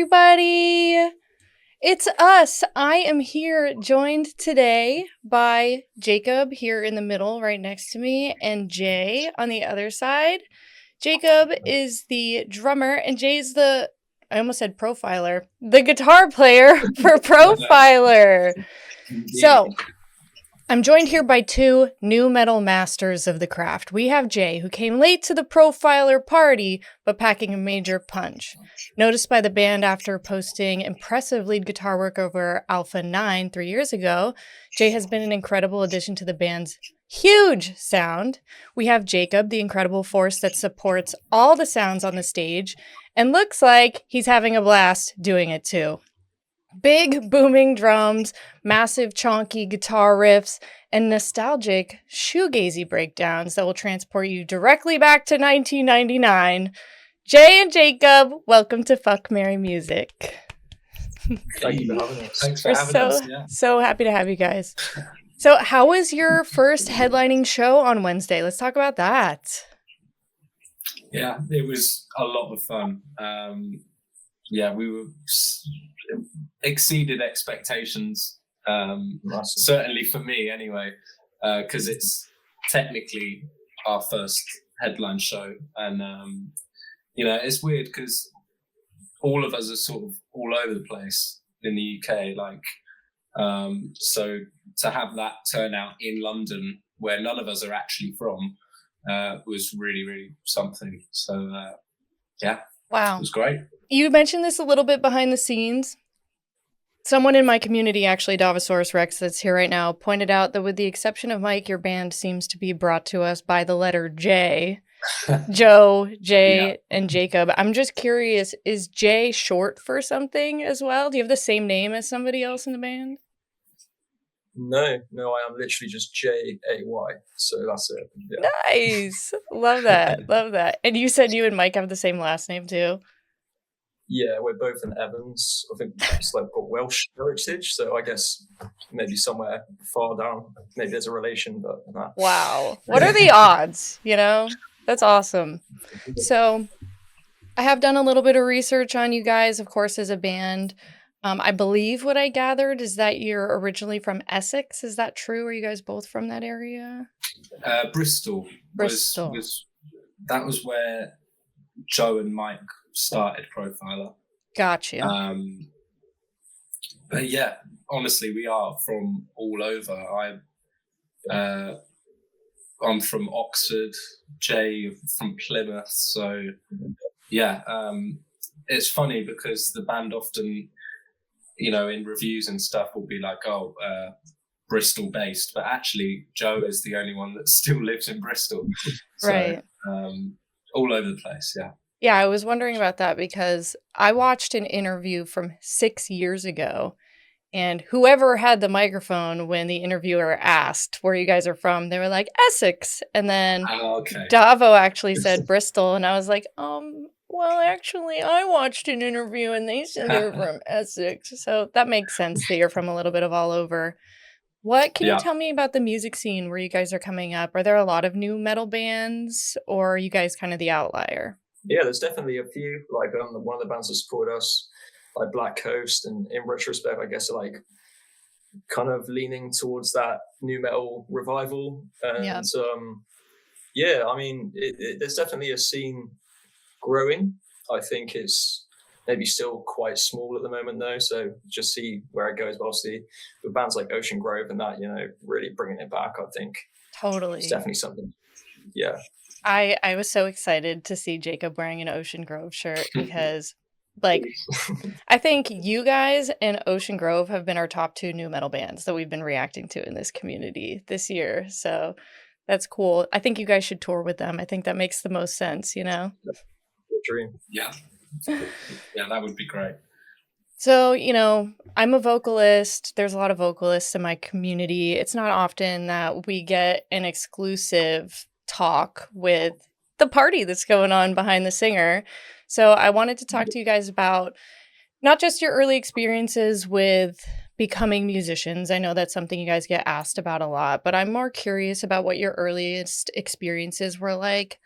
everybody. It's us. I am here joined today by Jacob here in the middle right next to me and Jay on the other side. Jacob is the drummer and Jay's I almost said profiler, the guitar player for Profiler. So I'm joined here by two nu metal masters of the craft. We have Jay, who came late to the Profiler party, but packing a major punch. Noticed by the band after posting impressive lead guitar work over Alpha 9 3 years ago, Jay has been an incredible addition to the band's huge sound. We have Jacob, the incredible force that supports all the sounds on the stage, and looks like he's having a blast doing it too. Big booming drums, massive chonky guitar riffs, and nostalgic shoegazy breakdowns that will transport you directly back to 1999. Jay and Jacob, welcome to Fuck, Marry, Music. Thank you for having us. Thanks for having us. Yeah. So happy to have you guys. So how was your first headlining show on Wednesday? Let's talk about that. Yeah, it was a lot of fun. We were exceeded expectations, certainly for me anyway, because it's technically our first headline show, and it's weird because all of us are sort of all over the place in the UK, so to have that turnout in London where none of us are actually from was really, really something. So Wow, it was great. You mentioned this a little bit behind the scenes. Someone in my community, actually, Davosaurus Rex, that's here right now, pointed out that with the exception of Mike, your band seems to be brought to us by the letter J. Joe, Jay, and Jacob. I'm just curious, is Jay short for something as well? Do you have the same name as somebody else in the band? No, I am literally just J-A-Y, so that's it. Yeah. Nice! Love that. And you said you and Mike have the same last name too? Yeah, we're both in Evans. I think it's got Welsh heritage, so I guess maybe somewhere far down, maybe there's a relation, but nah. Wow. What are the odds, That's awesome. So I have done a little bit of research on you guys, of course, as a band. I believe what I gathered is that you're originally from Essex. Is that true? Are you guys both from that area? Bristol. That was where Joe and Mike started Profiler. Gotcha. But yeah, honestly, we are from all over. I'm from Oxford, Jay from Plymouth. So yeah, it's funny because the band often, in reviews and stuff will be like, Bristol based, but actually Joe is the only one that still lives in Bristol. So, right. All over the place. Yeah. Yeah, I was wondering about that because I watched an interview from 6 years ago, and whoever had the microphone when the interviewer asked where you guys are from, they were like, Essex. And then Davo actually said Bristol, and I was like, well, actually, I watched an interview and they said they're from Essex. So that makes sense that you're from a little bit of all over. What can you tell me about the music scene where you guys are coming up? Are there a lot of nu metal bands, or are you guys kind of the outlier? Yeah, there's definitely a few. Like one of the bands that support us, like Black Coast, and in retrospect, I guess like kind of leaning towards that nu metal revival. And I mean, there's definitely a scene growing. I think it's maybe still quite small at the moment though, so just see where it goes. But obviously with bands like Ocean Grove and that, really bringing it back, I think totally it's definitely something. Yeah, I was so excited to see Jacob wearing an Ocean Grove shirt because I think you guys and Ocean Grove have been our top two nu metal bands that we've been reacting to in this community this year, so that's cool. I think you guys should tour with them. I think that makes the most sense, Dream. Yeah, that would be great. So, I'm a vocalist. There's a lot of vocalists in my community. It's not often that we get an exclusive talk with the party that's going on behind the singer. So I wanted to talk to you guys about not just your early experiences with becoming musicians. I know that's something you guys get asked about a lot, but I'm more curious about what your earliest experiences were like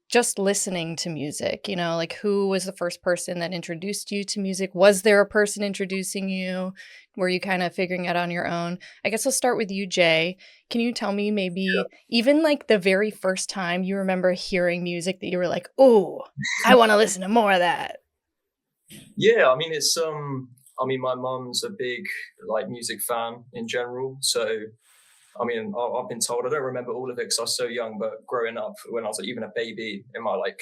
just listening to music, you know, like who was the first person that introduced you to music? Was there a person introducing you? Were you kind of figuring it on your own? I guess I'll start with you, Jay. Can you tell me maybe even like the very first time you remember hearing music that you were like, oh, I want to listen to more of that? Yeah, I mean, it's my mum's a big like music fan in general, so I mean, I've been told, I don't remember all of it because I was so young, but growing up, when I was like, even a baby, in my like,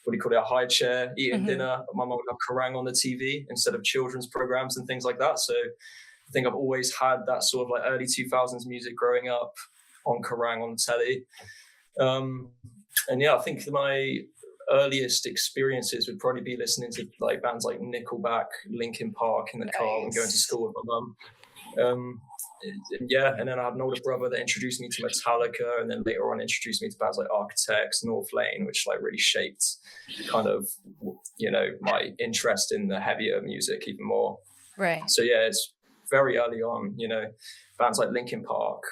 what do you call it, a high chair, eating dinner, my mum would have Kerrang on the TV instead of children's programs and things like that. So I think I've always had that sort of like early 2000s music growing up on Kerrang on the telly. And yeah, I think my earliest experiences would probably be listening to like bands like Nickelback, Linkin Park in the car and going to school with my mum. Yeah, and then I had an older brother that introduced me to Metallica, and then later on introduced me to bands like Architects, North Lane, which like really shaped kind of, you know, my interest in the heavier music even more. Right. So yeah, it's very early on, you know, bands like Linkin Park,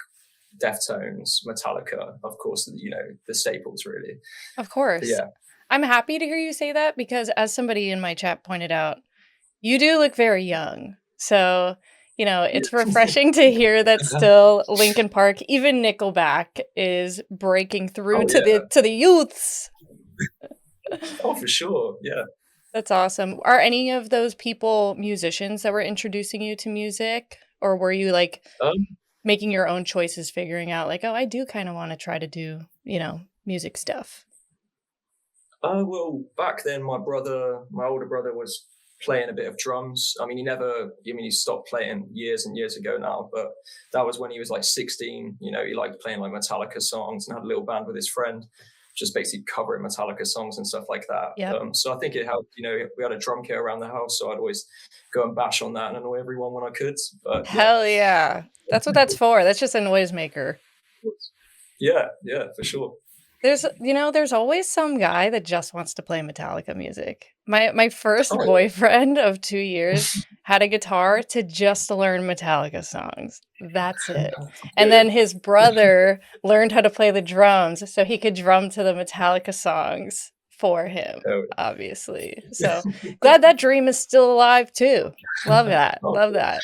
Deftones, Metallica, of course, you know, the staples really. Of course. But yeah. I'm happy to hear you say that because as somebody in my chat pointed out, you do look very young. So, you know, it's refreshing to hear that still Linkin Park, even Nickelback is breaking through to the youths. Oh, for sure. Yeah. That's awesome. Are any of those people musicians that were introducing you to music, or were you like making your own choices, figuring out like, oh, I do kind of want to try to do, you know, music stuff? Well, back then, my older brother was playing a bit of drums. I mean, he stopped playing years and years ago now, but that was when he was like 16. You know, he liked playing like Metallica songs and had a little band with his friend, just basically covering Metallica songs and stuff like that. Yep. So I think it helped. You know, we had a drum kit around the house, so I'd always go and bash on that and annoy everyone when I could. But hell yeah, that's what that's for. That's just a noisemaker. Yeah, for sure. There's always some guy that just wants to play Metallica music. My first boyfriend of 2 years had a guitar to just learn Metallica songs. That's it. And then his brother learned how to play the drums so he could drum to the Metallica songs for him, obviously. So glad that dream is still alive too. Love that. Love that.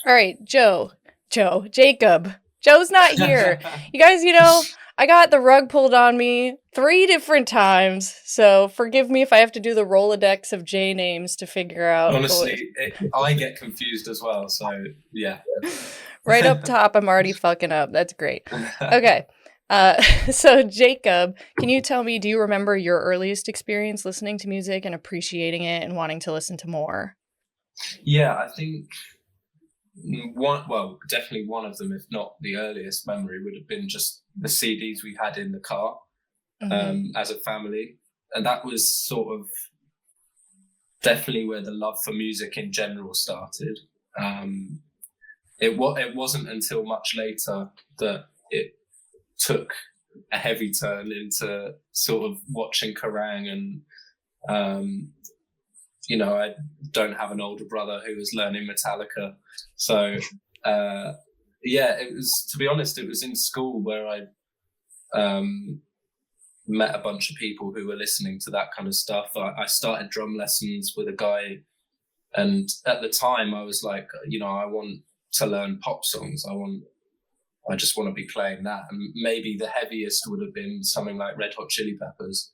All right, Jacob. Joe's not here. You guys, you know, I got the rug pulled on me 3 different times, so forgive me if I have to do the Rolodex of J names to figure out. Honestly, I get confused as well, so yeah. Right up top, I'm already fucking up. That's great. Okay. So Jacob, can you tell me, do you remember your earliest experience listening to music and appreciating it and wanting to listen to more? Yeah, I think definitely one of them, if not the earliest memory, would have been just the CDs we had in the car as a family. And that was sort of definitely where the love for music in general started. It wasn't until much later that it took a heavy turn into sort of watching Kerrang! And you know, I don't have an older brother who was learning Metallica. So, it was, to be honest, it was in school where I met a bunch of people who were listening to that kind of stuff. I started drum lessons with a guy. And at the time I was like, you know, I want to learn pop songs. I just want to be playing that. And maybe the heaviest would have been something like Red Hot Chili Peppers.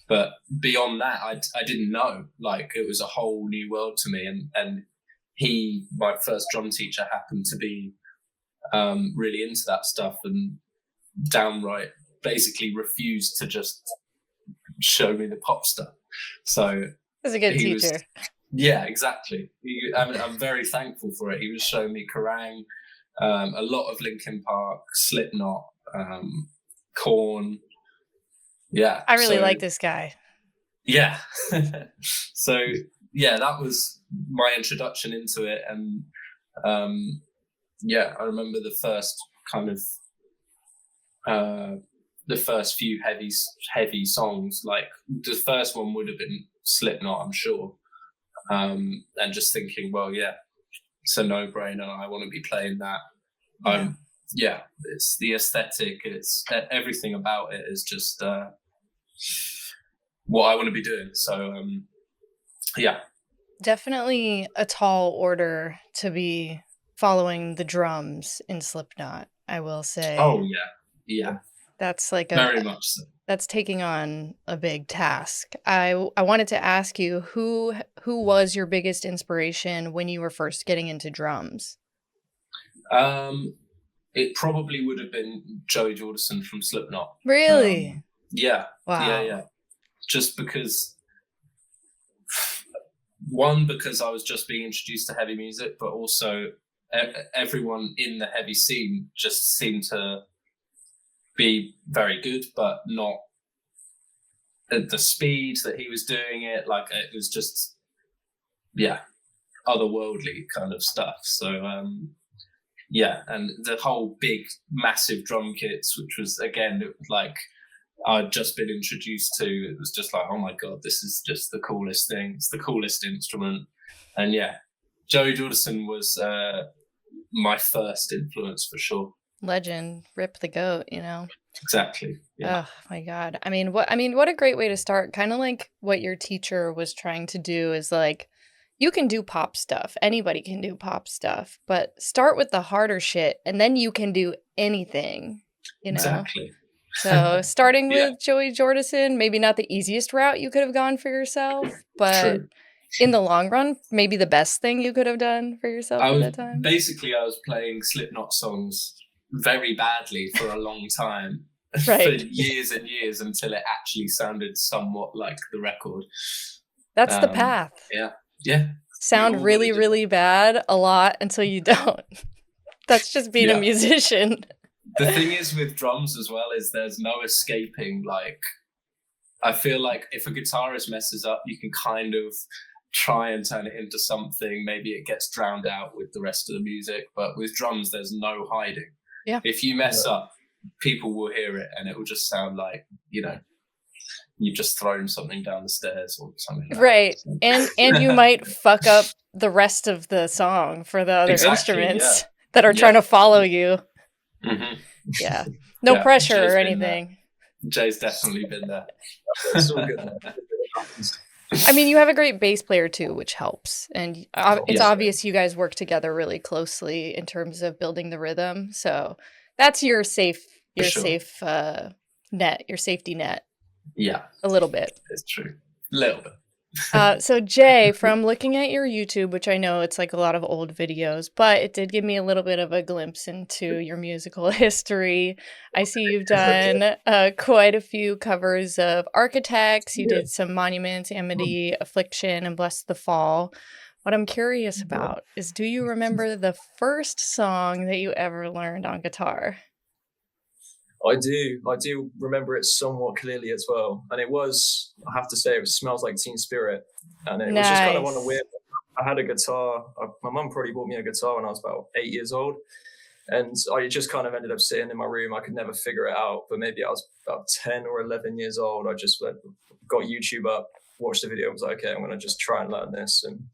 But beyond that, I didn't know. Like, it was a whole new world to me. And my first drum teacher, happened to be really into that stuff and downright basically refused to just show me the pop stuff. So he's a good teacher. Yeah, exactly. I'm very thankful for it. He was showing me Kerrang, a lot of Linkin Park, Slipknot, Korn. Yeah, I really like this guy. Yeah. So yeah, that was my introduction into it. And I remember the first kind of the first few heavy songs. Like, the first one would have been Slipknot, I'm sure. And just thinking, well, yeah, it's a no-brainer. I want to be playing that. It's the aesthetic. It's everything about it is just what I want to be doing. So yeah. Definitely a tall order to be following the drums in Slipknot, I will say. Oh yeah. That's like very much so. That's taking on a big task. I wanted to ask you who was your biggest inspiration when you were first getting into drums? It probably would have been Joey Jordison from Slipknot. Really? Yeah. Wow. Yeah. Just because, one, because I was just being introduced to heavy music, but also everyone in the heavy scene just seemed to be very good, but not at the speed that he was doing it. Like, it was just, otherworldly kind of stuff. So, and the whole big, massive drum kits, which was, again, like, I'd just been introduced to, it was just like, oh my God, this is just the coolest thing. It's the coolest instrument. And Joey Jordison was my first influence for sure. Legend, Rip the Goat, Exactly. Yeah. Oh my God. What a great way to start. Kind of like what your teacher was trying to do is like, you can do pop stuff. Anybody can do pop stuff, but start with the harder shit and then you can do anything, Exactly. So starting with Joey Jordison, maybe not the easiest route you could have gone for yourself, but in the long run, maybe the best thing you could have done for yourself at that time. Basically, I was playing Slipknot songs very badly for a long time, right. for years and years, until it actually sounded somewhat like the record. That's the path. Yeah. Sound really, really bad a lot until you don't. That's just being a musician. The thing is with drums as well is there's no escaping. Like, I feel like if a guitarist messes up, you can kind of try and turn it into something. Maybe it gets drowned out with the rest of the music, but with drums, there's no hiding. Yeah. If you mess up, people will hear it and it will just sound like, you've just thrown something down the stairs or something like right. that. And you might fuck up the rest of the song for the other instruments that are trying to follow you. Mm-hmm. Yeah. No pressure Jay's or anything. Jay's definitely been there. It's all good. You have a great bass player too, which helps. And it's obvious you guys work together really closely in terms of building the rhythm. So that's your safety net. Yeah. A little bit. It's true. A little bit. So Jay, from looking at your YouTube, which I know it's like a lot of old videos, but it did give me a little bit of a glimpse into your musical history. I see you've done quite a few covers of Architects. You did some Monuments, Amity, Affliction, and Bless the Fall. What I'm curious about is, do you remember the first song that you ever learned on guitar? I do remember it somewhat clearly as well. And it was, I have to say, it Smells Like Teen Spirit. And it was just kind of on a weird, I had a guitar. My mum probably bought me a guitar when I was about 8 years old. And I just kind of ended up sitting in my room. I could never figure it out. But maybe I was about 10 or 11 years old. I just got YouTube up, watched the video, and was like, okay, I'm going to just try and learn this. And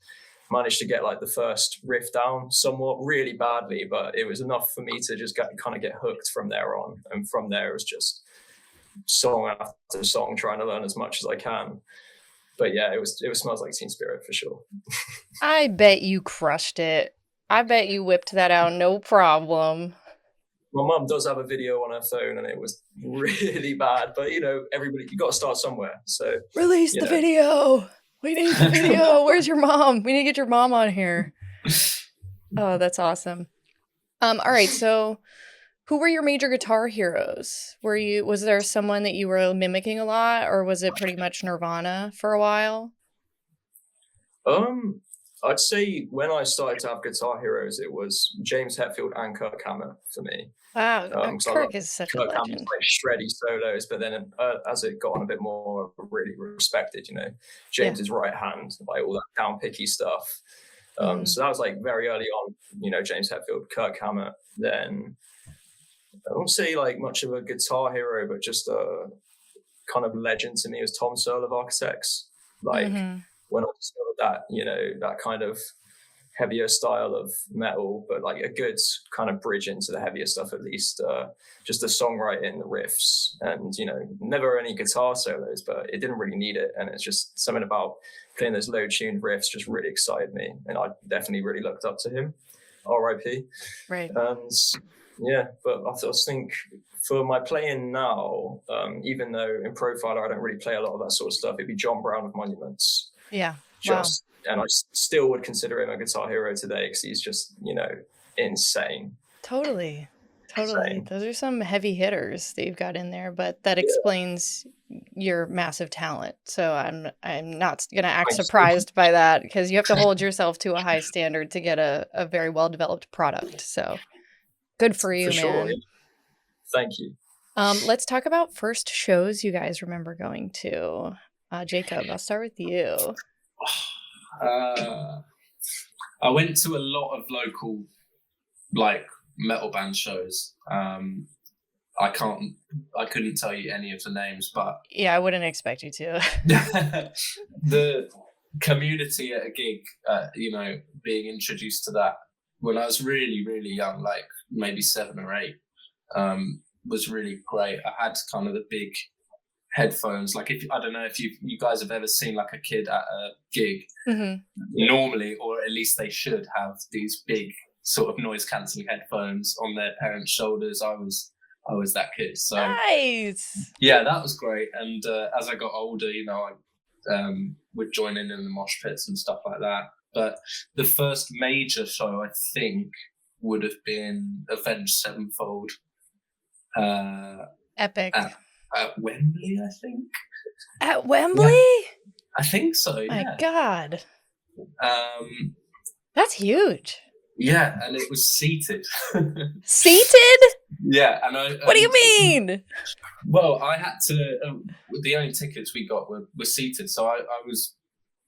managed to get like the first riff down somewhat really badly, but it was enough for me to just kind of get hooked from there on. And from there, it was just song after song, trying to learn as much as I can. But it was Smells Like Teen Spirit for sure. I bet you crushed it. I bet you whipped that out, no problem. My mum does have a video on her phone and it was really bad, but everybody, you got to start somewhere. So release the video. We need the video. Where's your mom? We need to get your mom on here. Oh, that's awesome. All right. So who were your major guitar heroes? Was there someone that you were mimicking a lot, or was it pretty much Nirvana for a while? I'd say when I started to have guitar heroes, it was James Hetfield and Kirk Hammett for me. Wow, Kirk is such a legend. Hammett's like shreddy solos, but then as it got on a bit more really respected, James's right hand, like all that down picky stuff. So that was like very early on, James Hetfield, Kirk Hammett. Then I won't say like much of a guitar hero, but just a kind of legend to me was Tom Searle of Architects. Like when I discovered that, that kind of heavier style of metal, but like a good kind of bridge into the heavier stuff at least. Just the songwriting, the riffs, and never any guitar solos, but it didn't really need it. And it's just something about playing those low tuned riffs just really excited me, and I definitely really looked up to him. R.I.P. Right. And yeah, but I think for my playing now, even though in Profiler I don't really play a lot of that sort of stuff, it'd be John Brown of Monuments. Yeah. Just wow. And I still would consider him a guitar hero today because he's just insane. Totally. Insane. Those are some heavy hitters that you've got in there, but that explains your massive talent. So I'm not gonna act surprised by that, because you have to hold yourself to a high standard to get a very well developed product. So good for you, man. Sure, yeah. Thank you. Let's talk about first shows you guys remember going to. Jacob, I'll start with you. I went to a lot of local metal band shows. I couldn't tell you any of the names, but yeah, I wouldn't expect you to. The community at a gig, being introduced to that when I was really, really young, like maybe 7 or 8, was really great. I had kind of the big headphones. Like, I don't know if you guys have ever seen like a kid at a gig. Mm-hmm. Normally, or at least they should have these big sort of noise cancelling headphones on their parents' shoulders. I was that kid. So nice. Yeah, that was great. And as I got older, I would join in the mosh pits and stuff like that. But the first major show I think would have been Avenged Sevenfold. Epic. At Wembley, I think. At Wembley? Yeah, I think so. Yeah. My God. That's huge. Yeah, and it was seated. Seated? Yeah, and what do you mean? Well, I had to. The only tickets we got were seated, so I was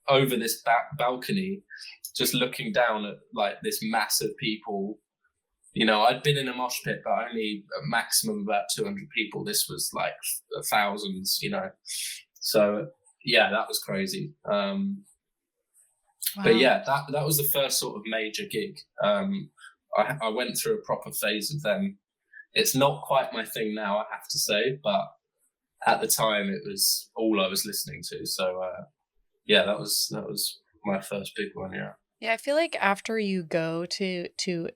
over this balcony, just looking down at like this mass of people. I'd been in a mosh pit, but only a maximum of about 200 people. This was like thousands, So yeah, that was crazy. Wow. But yeah, that was the first sort of major gig. I went through a proper phase of them. It's not quite my thing now, I have to say, but at the time it was all I was listening to. So yeah, that was my first big one. Yeah. Yeah, I feel like after you go to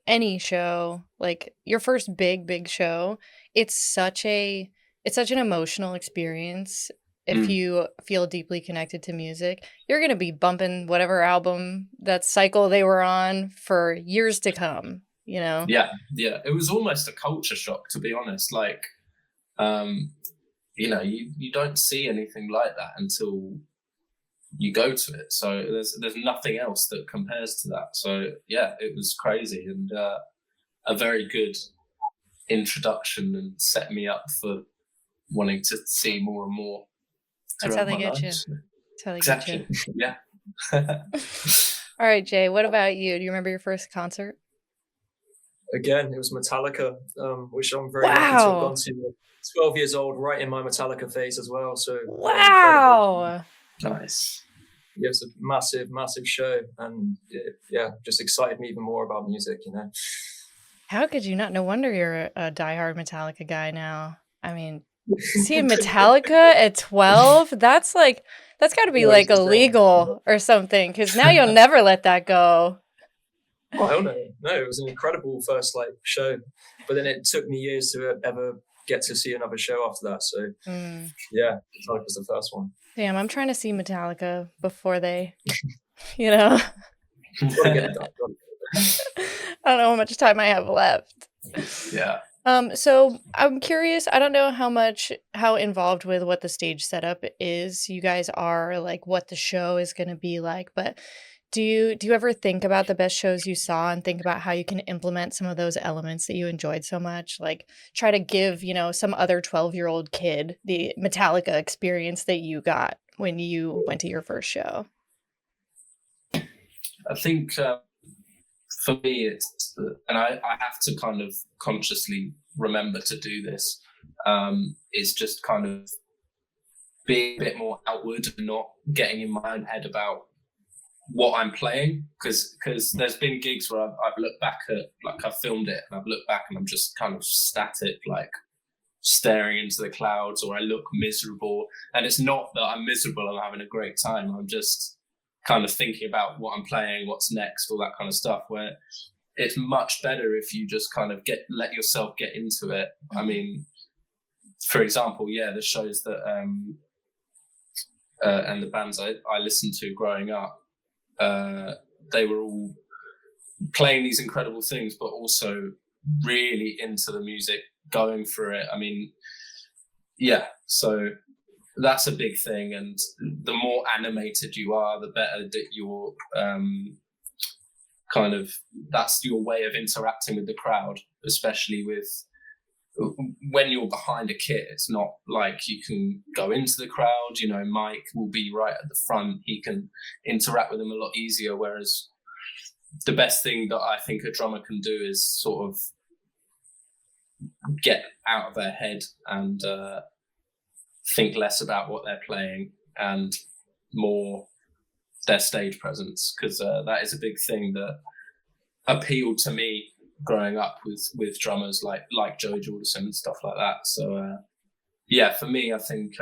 any show, like your first big show, it's such an emotional experience. If you feel deeply connected to music, you're going to be bumping whatever album that cycle they were on for years to come, Yeah. It was almost a culture shock, to be honest. Like, you don't see anything like that until you go to it. So there's nothing else that compares to that. So yeah, it was crazy, and a very good introduction, and set me up for wanting to see more and more. That's how they get you. That's how they exactly. Get you. Yeah. All right, Jay, what about you? Do you remember your first concert? Again, it was Metallica, which I'm very happy to have gone to. 12 years old, right in my Metallica phase as well. So wow. Nice. It was a massive show, and just excited me even more about music, How could you not? No wonder you're a diehard Metallica guy now. I mean, seeing Metallica at 12, that's got to be like illegal or something, because now you'll never let that go. Oh, hell no. No, it was an incredible first show, but then it took me years to ever get to see another show after that. So yeah, Metallica was the first one. Damn, I'm trying to see Metallica before they, I don't know how much time I have left. Yeah. So I'm curious, I don't know how involved with what the stage setup is you guys are, like what the show is going to be like, but do you ever think about the best shows you saw and think about how you can implement some of those elements that you enjoyed so much? Like try to give, some other 12-year-old kid the Metallica experience that you got when you went to your first show. I think for me, it's, and I have to kind of consciously remember to do this, is just kind of being a bit more outward and not getting in my own head about what I'm playing, because there's been gigs where I've looked back at, like, I've filmed it and I've looked back and I'm just kind of static, like staring into the clouds, or I look miserable, and it's not that I'm miserable and I'm having a great time. I'm just kind of thinking about what I'm playing, what's next, all that kind of stuff, where it's much better if you just kind of let yourself get into it. I mean, for example, the shows that and the bands I listened to growing up, they were all playing these incredible things, but also really into the music, going for it. I mean, so that's a big thing. And the more animated you are, the better that you're kind of, that's your way of interacting with the crowd, especially with when you're behind a kit. It's not like you can go into the crowd, you know, Mike will be right at the front, he can interact with them a lot easier, whereas the best thing that I think a drummer can do is sort of get out of their head and think less about what they're playing and more their stage presence, because that is a big thing that appealed to me growing up with drummers like Joe Jordison and stuff like that. So for me, I think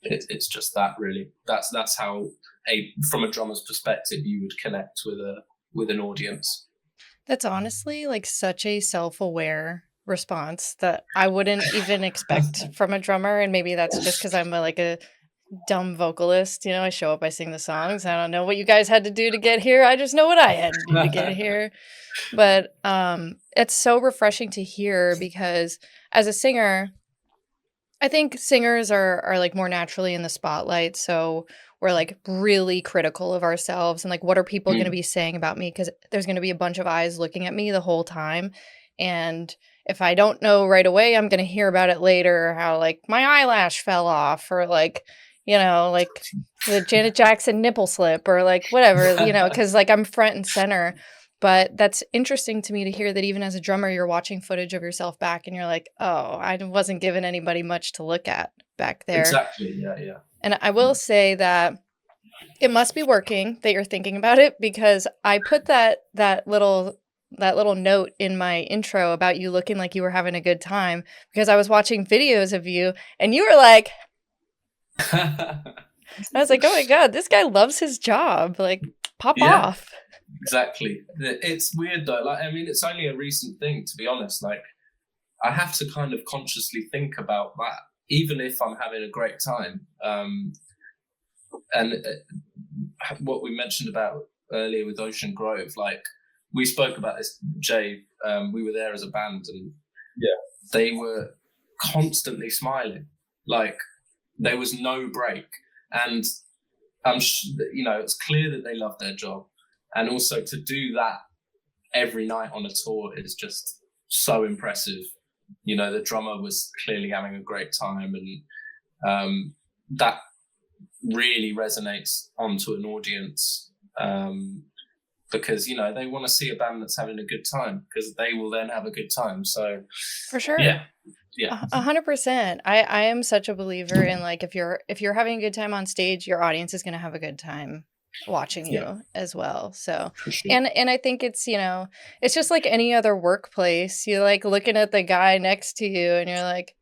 it's just that, really. That's how from a drummer's perspective you would connect with an audience. That's honestly like such a self-aware response that I wouldn't even expect from a drummer, and maybe that's just because I'm a dumb vocalist. You know, I show up, I sing the songs. I don't know what you guys had to do to get here. I just know what I had to do to get here. But it's so refreshing to hear, because as a singer, I think singers are like more naturally in the spotlight. So we're like really critical of ourselves and like, what are people going to be saying about me? Because there's going to be a bunch of eyes looking at me the whole time. And if I don't know right away, I'm going to hear about it later, how like my eyelash fell off, or like, you know, like the Janet Jackson nipple slip, or like whatever, you know, because like I'm front and center. But that's interesting to me to hear that even as a drummer, you're watching footage of yourself back and you're like, oh, I wasn't giving anybody much to look at back there. Exactly. Yeah. And I will say that it must be working that you're thinking about it, because I put that little note in my intro about you looking like you were having a good time, because I was watching videos of you and you were like, I was like, oh my God, this guy loves his job. Like, pop off. Exactly. It's weird though. Like, I mean, it's only a recent thing, to be honest. Like, I have to kind of consciously think about that, even if I'm having a great time. And what we mentioned about earlier with Ocean Grove, like, we spoke about this, Jay. We were there as a band, and they were constantly smiling. Like, there was no break. And it's clear that they love their job. And also to do that every night on a tour is just so impressive. You know, the drummer was clearly having a great time, and that really resonates onto an audience, because, you know, they want to see a band that's having a good time, because they will then have a good time. So for sure. Yeah. 100%. I am such a believer in, like, if you're having a good time on stage, your audience is going to have a good time watching you as well. So sure. and I think it's, you know, it's just like any other workplace. You're like looking at the guy next to you and you're like,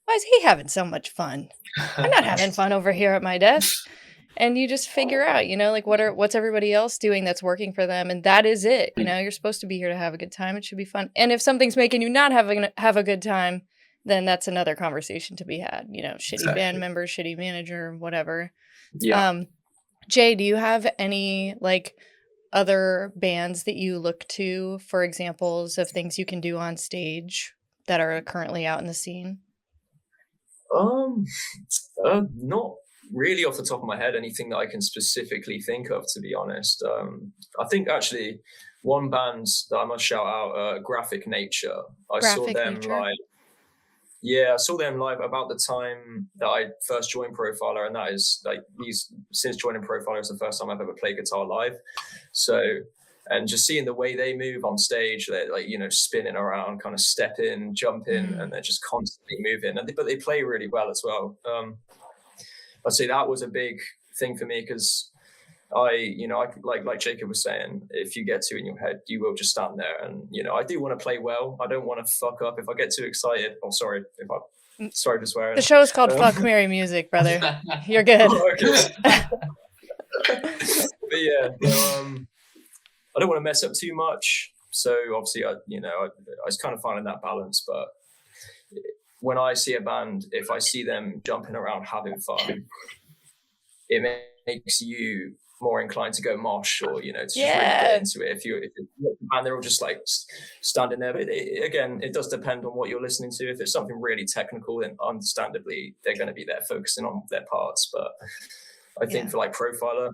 why is he having so much fun? I'm not having fun over here at my desk. And you just figure out, you know, like what's everybody else doing that's working for them, and that is it. You know, you're supposed to be here to have a good time. It should be fun. And if something's making you not have a good time, then that's another conversation to be had. You know, shitty band member, shitty manager, whatever. Yeah. Jay, do you have any like other bands that you look to for examples of things you can do on stage that are currently out in the scene? Not really off the top of my head anything that I can specifically think of, to be honest. I think actually one band that I must shout out, Graphic Nature. I saw them live about the time that I first joined Profiler, and that is like since joining Profiler is the first time I've ever played guitar live. So, and just seeing the way they move on stage, they're like, you know, spinning around, kind of step in, jump in, and they're just constantly moving. But they play really well as well. I'd say that was a big thing for me, because like Jacob was saying, if you get too in your head, you will just stand there. And I do want to play well. I don't want to fuck up if I get too excited. Oh, sorry for swearing. The show is called Fuck, Marry, Music, brother. You're good. But yeah, I don't want to mess up too much. So obviously, I was kind of finding that balance. But when I see a band, if I see them jumping around having fun, it makes you more inclined to go mosh, or to just really get into it. If you and they're all just like standing there, but it does depend on what you're listening to. If it's something really technical, then understandably they're going to be there focusing on their parts. But I think for like Profiler,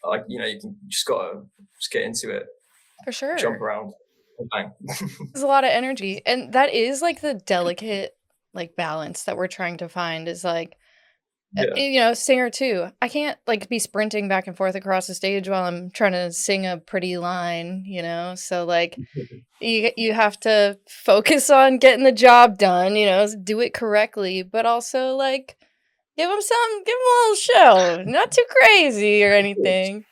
like you can just gotta get into it for sure, jump around. Bang. There's a lot of energy, and that is like the delicate like balance that we're trying to find. Is like singer too. I can't like be sprinting back and forth across the stage while I'm trying to sing a pretty line, so like you have to focus on getting the job done, do it correctly, but also like give them a little show, not too crazy or anything.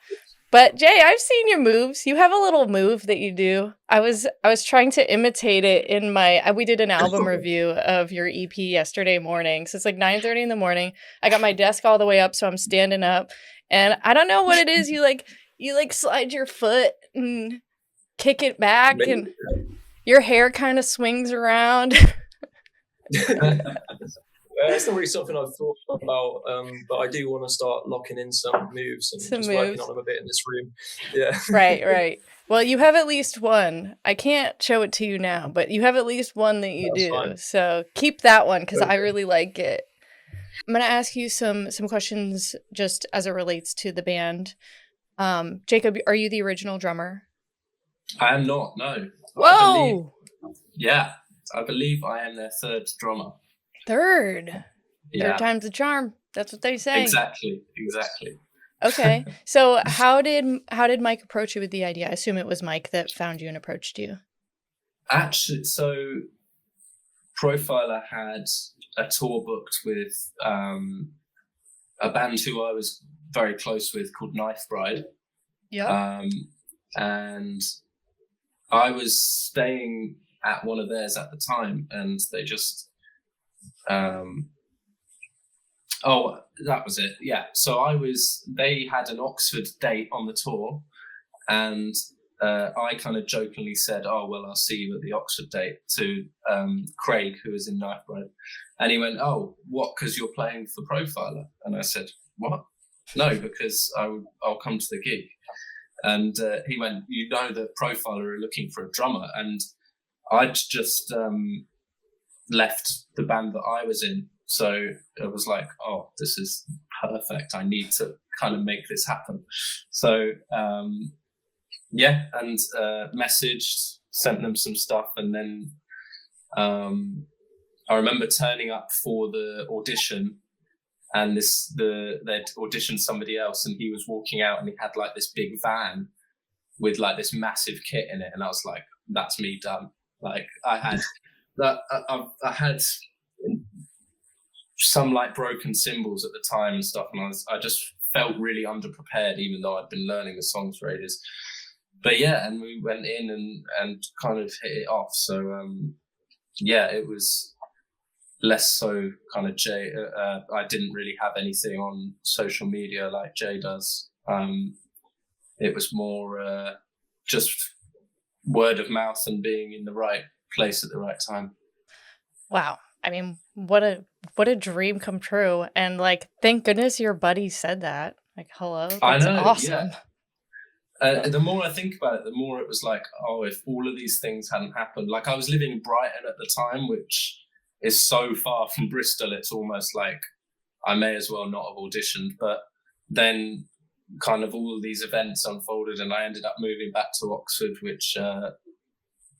But Jay, I've seen your moves. You have a little move that you do. I was trying to imitate it in we did an album review of your EP yesterday morning. So it's like 9:30 in the morning. I got my desk all the way up, so I'm standing up. And I don't know what it is. You slide your foot and kick it back, and your hair kind of swings around. It's not really something I've thought about, but I do want to start locking in some moves and working on them a bit in this room. Yeah. Right. Well, you have at least one. I can't show it to you now, but you have at least one that you do. Fine. So keep that one because I really like it. I'm going to ask you some questions just as it relates to the band. Jacob, are you the original drummer? I am not, no. Whoa! I believe I am their third drummer. Third time's the charm. That's what they say. Exactly. Okay. So how did Mike approach you with the idea? I assume it was Mike that found you and approached you. Actually, so Profiler had a tour booked with a band who I was very close with called Knife Bride. Yeah. And I was staying at one of theirs at the time, and they just that was it. Yeah. So they had an Oxford date on the tour, and I kind of jokingly said, "Oh, well, I'll see you at the Oxford date," to Craig, who was in Knife Bride. And he went, "Oh, what, because you're playing for Profiler?" And I said, "What? No, because I'll come to the gig." And he went, "The Profiler are looking for a drummer." And I'd just left the band that I was in, so it was like, oh, this is perfect. I need to kind of make this happen. So messaged, sent them some stuff, and then I remember turning up for the audition, and they'd auditioned somebody else, and he was walking out, and he had like this big van with like this massive kit in it, and I was like, that's me done. Like I had some like broken cymbals at the time and stuff, and I just felt really underprepared, even though I'd been learning the songs for ages. But yeah, and we went in and kind of hit it off. So it was less so kind of Jay. I didn't really have anything on social media like Jay does. It was more just word of mouth and being in the right place at the right time. Wow. I mean, what a dream come true. And like, thank goodness your buddy said that. Like, hello. That's I know, awesome. Yeah. The more I think about it, the more it was like, oh, if all of these things hadn't happened. Like, I was living in Brighton at the time, which is so far from Bristol, it's almost like I may as well not have auditioned. But then kind of all of these events unfolded, and I ended up moving back to Oxford, which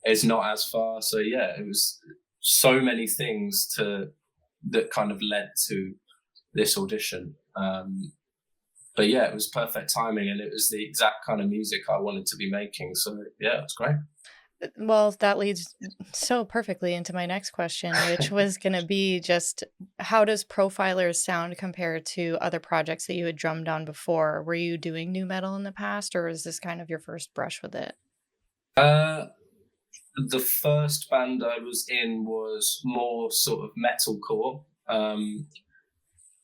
is not as far. So yeah, it was so many things that kind of led to this audition. But yeah, it was perfect timing, and it was the exact kind of music I wanted to be making. So yeah, it was great. Well, that leads so perfectly into my next question, which was going to be just how does Profiler's sound compare to other projects that you had drummed on before? Were you doing nu metal in the past, or is this kind of your first brush with it? The first band I was in was more sort of metalcore.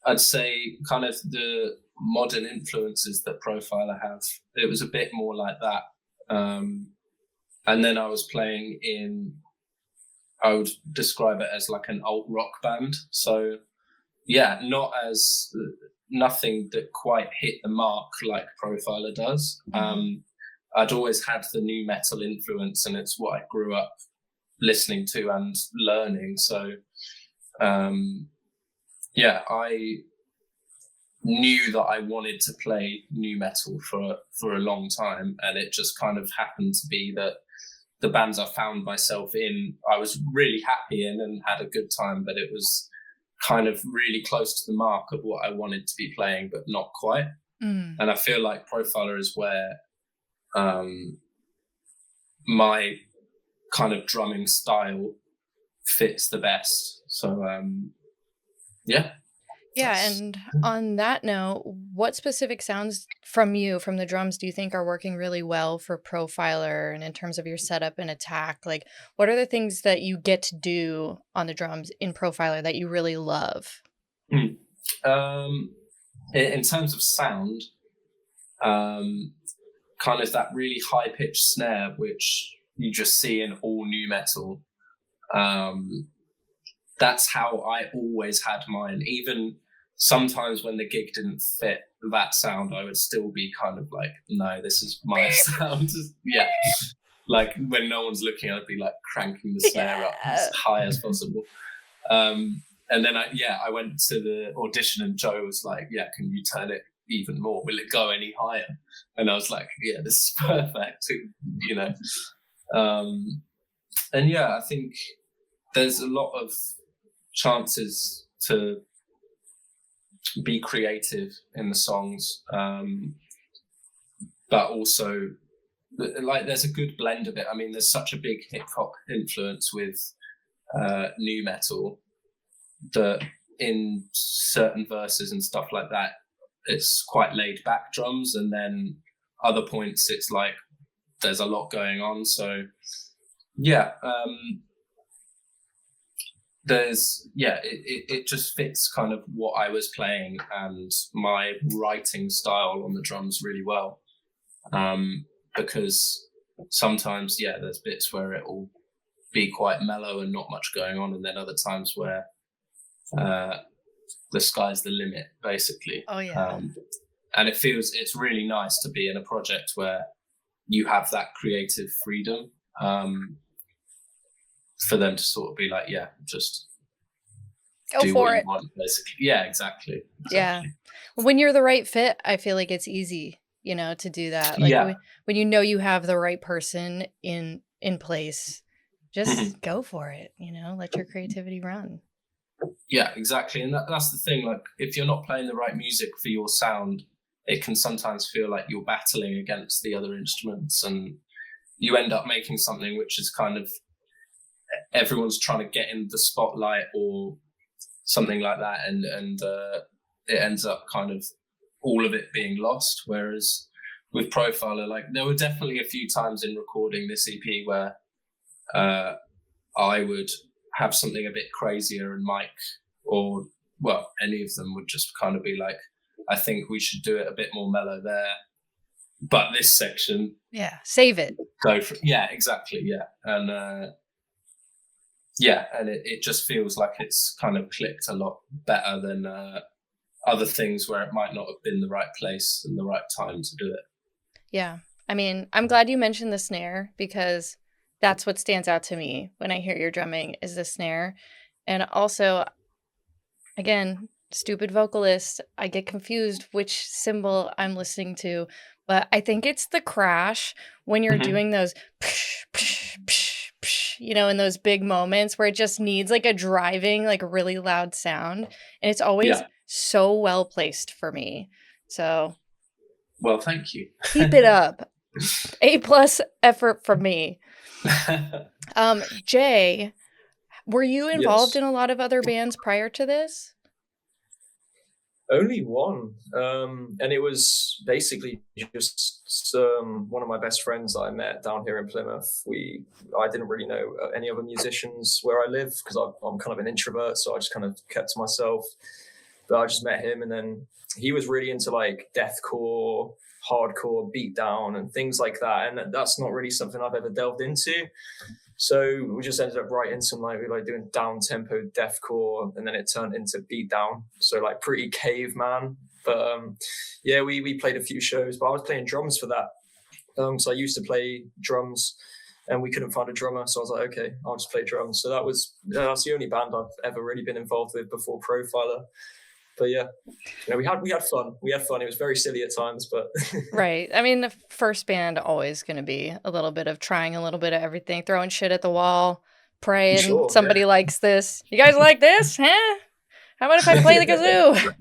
I'd say kind of the modern influences that Profiler have. It was a bit more like that. And then I was playing in, I would describe it as like an alt rock band. So yeah, nothing that quite hit the mark like Profiler does. I'd always had the nu metal influence, and it's what I grew up listening to and learning. So yeah, I knew that I wanted to play nu metal for a long time, and it just kind of happened to be that the bands I found myself in, I was really happy in and had a good time, but it was kind of really close to the mark of what I wanted to be playing, but not quite. And I feel like Profiler is where my kind of drumming style fits the best. So yeah. Yeah, and on that note, what specific sounds from the drums, do you think are working really well for Profiler, and in terms of your setup and attack? Like, what are the things that you get to do on the drums in Profiler that you really love? In terms of sound, kind of that really high-pitched snare, which you just see in all nu metal. That's how I always had mine. Even sometimes when the gig didn't fit that sound, I would still be kind of like, no, this is my sound. Yeah. Like when no one's looking, I'd be like cranking the snare up as high as possible. And then I went to the audition, and Joe was like, yeah, can you turn it even more? Will it go any higher? And I was like, yeah, this is perfect, you know. And yeah, I think there's a lot of chances to be creative in the songs, but also like there's a good blend of it. I mean, there's such a big hip hop influence with nu metal that in certain verses and stuff like that, it's quite laid back drums, and then other points it's like there's a lot going on. So yeah, it just fits kind of what I was playing and my writing style on the drums really well, because sometimes there's bits where it will be quite mellow and not much going on, and then other times where the sky's the limit, basically. Oh yeah. And it's really nice to be in a project where you have that creative freedom, for them to sort of be like, yeah, just go do for what it. You want, basically. Yeah, exactly. Yeah. When you're the right fit, I feel like it's easy, to do that. Like when you know you have the right person in place, just go for it, let your creativity run. Yeah, exactly. And that's the thing, like if you're not playing the right music for your sound, it can sometimes feel like you're battling against the other instruments, and you end up making something which is kind of everyone's trying to get in the spotlight or something like that, and it ends up kind of all of it being lost. Whereas with Profiler, like there were definitely a few times in recording this EP where I would have something a bit crazier, and Mike or any of them would just kind of be like, I think we should do it a bit more mellow there, but this section, save it, go for it. Yeah, exactly. Yeah. And and it just feels like it's kind of clicked a lot better than other things where it might not have been the right place and the right time to do it. Yeah. I mean, I'm glad you mentioned the snare, because that's what stands out to me when I hear your drumming is the snare. And also, again, stupid vocalist, I get confused which cymbal I'm listening to, but I think it's the crash when you're doing those psh, psh, psh, psh, in those big moments where it just needs like a driving, like really loud sound. And it's always so well placed for me. So, well, thank you. Keep it up. A+ effort from me. Jay, were you involved Yes. in a lot of other bands prior to this? Only one, and it was basically just one of my best friends that I met down here in Plymouth. I didn't really know any other musicians where I live because I'm kind of an introvert, so I just kind of kept to myself. But I just met him, and then he was really into like deathcore, hardcore, beatdown, and things like that. And that's not really something I've ever delved into. So we just ended up writing some like doing down tempo deathcore, and then it turned into beatdown. So like pretty caveman. But yeah, we played a few shows, but I was playing drums for that. So I used to play drums, and we couldn't find a drummer, so I was like, okay, I'll just play drums. So that's the only band I've ever really been involved with before Profiler. But yeah, we had fun. It was very silly at times, but Right. I mean, the first band always going to be a little bit of trying a little bit of everything, throwing shit at the wall, praying sure, somebody likes this. You guys like this? Huh? How about if I play the kazoo?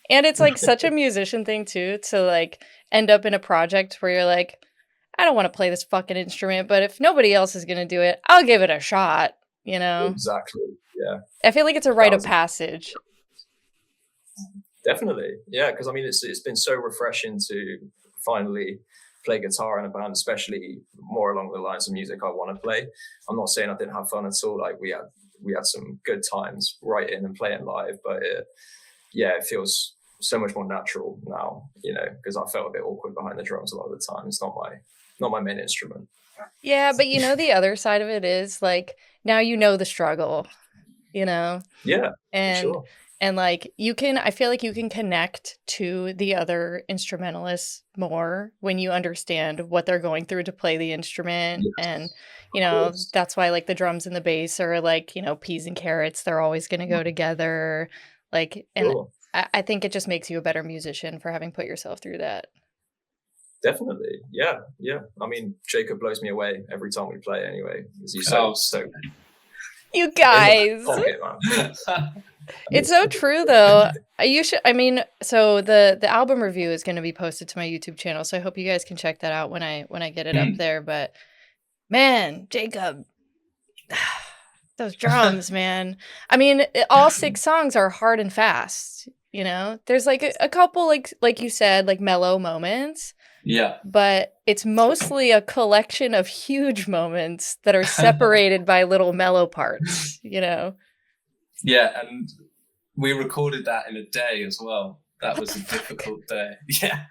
And it's like such a musician thing too, to like end up in a project where you're like, I don't want to play this fucking instrument, but if nobody else is going to do it, I'll give it a shot, you know? Exactly. Yeah. I feel like it's a rite of passage. Definitely. Yeah. Because I mean, it's been so refreshing to finally play guitar in a band, especially more along the lines of music I want to play. I'm not saying I didn't have fun at all. Like we had some good times writing and playing live, but it feels so much more natural now, because I felt a bit awkward behind the drums a lot of the time. It's not my main instrument. Yeah, but the other side of it is like now the struggle, Yeah, and sure. and like I feel like you can connect to the other instrumentalists more when you understand what they're going through to play the instrument. Yes, And that's why like the drums and the bass are like, peas and carrots, they're always going to go together. Like, and sure. I think it just makes you a better musician for having put yourself through that. Definitely. Yeah. I mean, Jacob blows me away every time we play anyway, because he's so you guys. pocket, man. It's so true though. So the album review is going to be posted to my YouTube channel, so I hope you guys can check that out when I get it up there. But man, Jacob, those drums, man. I mean, all 6 songs are hard and fast, There's like a couple like you said, like mellow moments. Yeah. But it's mostly a collection of huge moments that are separated by little mellow parts, Yeah, and we recorded that in a day as well. That was a difficult day. Yeah.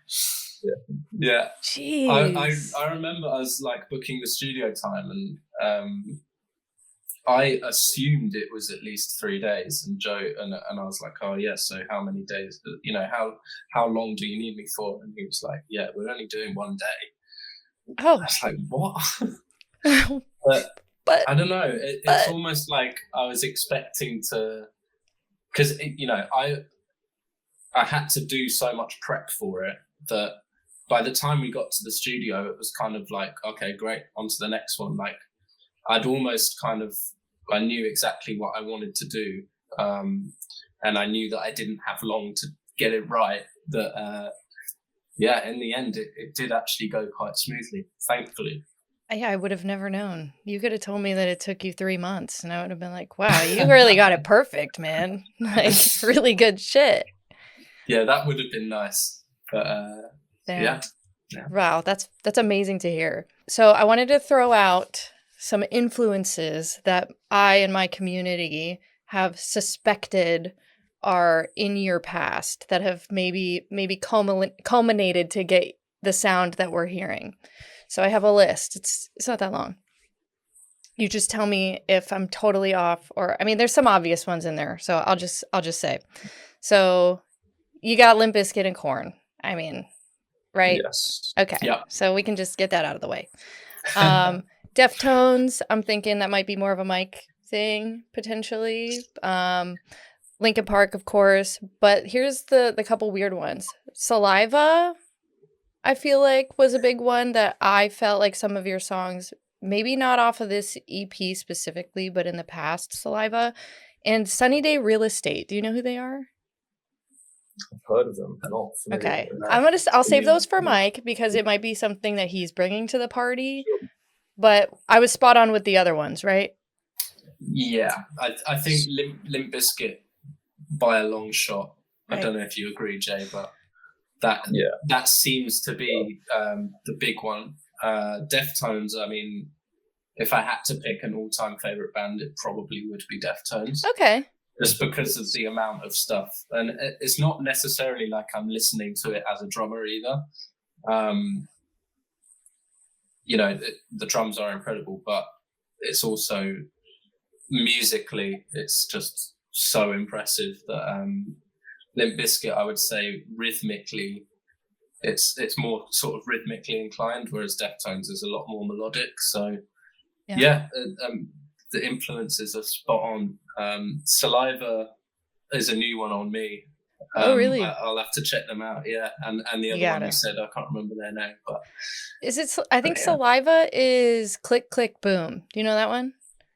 Jeez. I remember I was like booking the studio time, and I assumed it was at least 3 days, and Joe and I was like, oh yeah, so how many days? How long do you need me for? And he was like, yeah, we're only doing 1 day. Oh, I was like, what? but I don't know. It's almost like I was expecting to, because I had to do so much prep for it that by the time we got to the studio, it was kind of like, okay, great, on to the next one. Like I'd almost I knew exactly what I wanted to do. And I knew that I didn't have long to get it right. That, in the end, it did actually go quite smoothly, thankfully. Yeah, I would have never known. You could have told me that it took you 3 months, and I would have been like, wow, you really got it perfect, man. Like, really good shit. Yeah, that would have been nice. But, yeah. Wow, that's amazing to hear. So I wanted to throw out some influences that I and my community have suspected are in your past that have maybe culminated to get the sound that we're hearing. So I have a list. It's not that long. You just tell me if I'm totally off, or I mean, there's some obvious ones in there. So I'll just say. So you got Limp Bizkit and Korn. I mean, right? Yes. Okay. Yeah. So we can just get that out of the way. Deftones, I'm thinking that might be more of a Mike thing, potentially. Linkin Park, of course. But here's the couple weird ones. Saliva, I feel like, was a big one that I felt like some of your songs, maybe not off of this EP specifically, but in the past, Saliva. And Sunny Day Real Estate. Do you know who they are? I've heard of them. Not okay. I'll save those for Mike because it might be something that he's bringing to the party. but I was spot on with the other ones, right? Yeah, I think Limp Bizkit by a long shot. Right. I don't know if you agree, Jay, but that seems to be the big one. Deftones, I mean, if I had to pick an all-time favorite band, it probably would be Deftones. Okay. Just because of the amount of stuff. And it's not necessarily like I'm listening to it as a drummer either. You know, the drums are incredible, but it's also musically, it's just so impressive that Limp Bizkit, I would say, rhythmically, it's more sort of rhythmically inclined, whereas Deftones is a lot more melodic. So, the influences are spot on. Saliva is a new one on me. Oh, really? I'll have to check them out. Yeah, and the other one you said, I can't remember their name, but is it? I think Saliva is Click Click Boom. Do you know that one?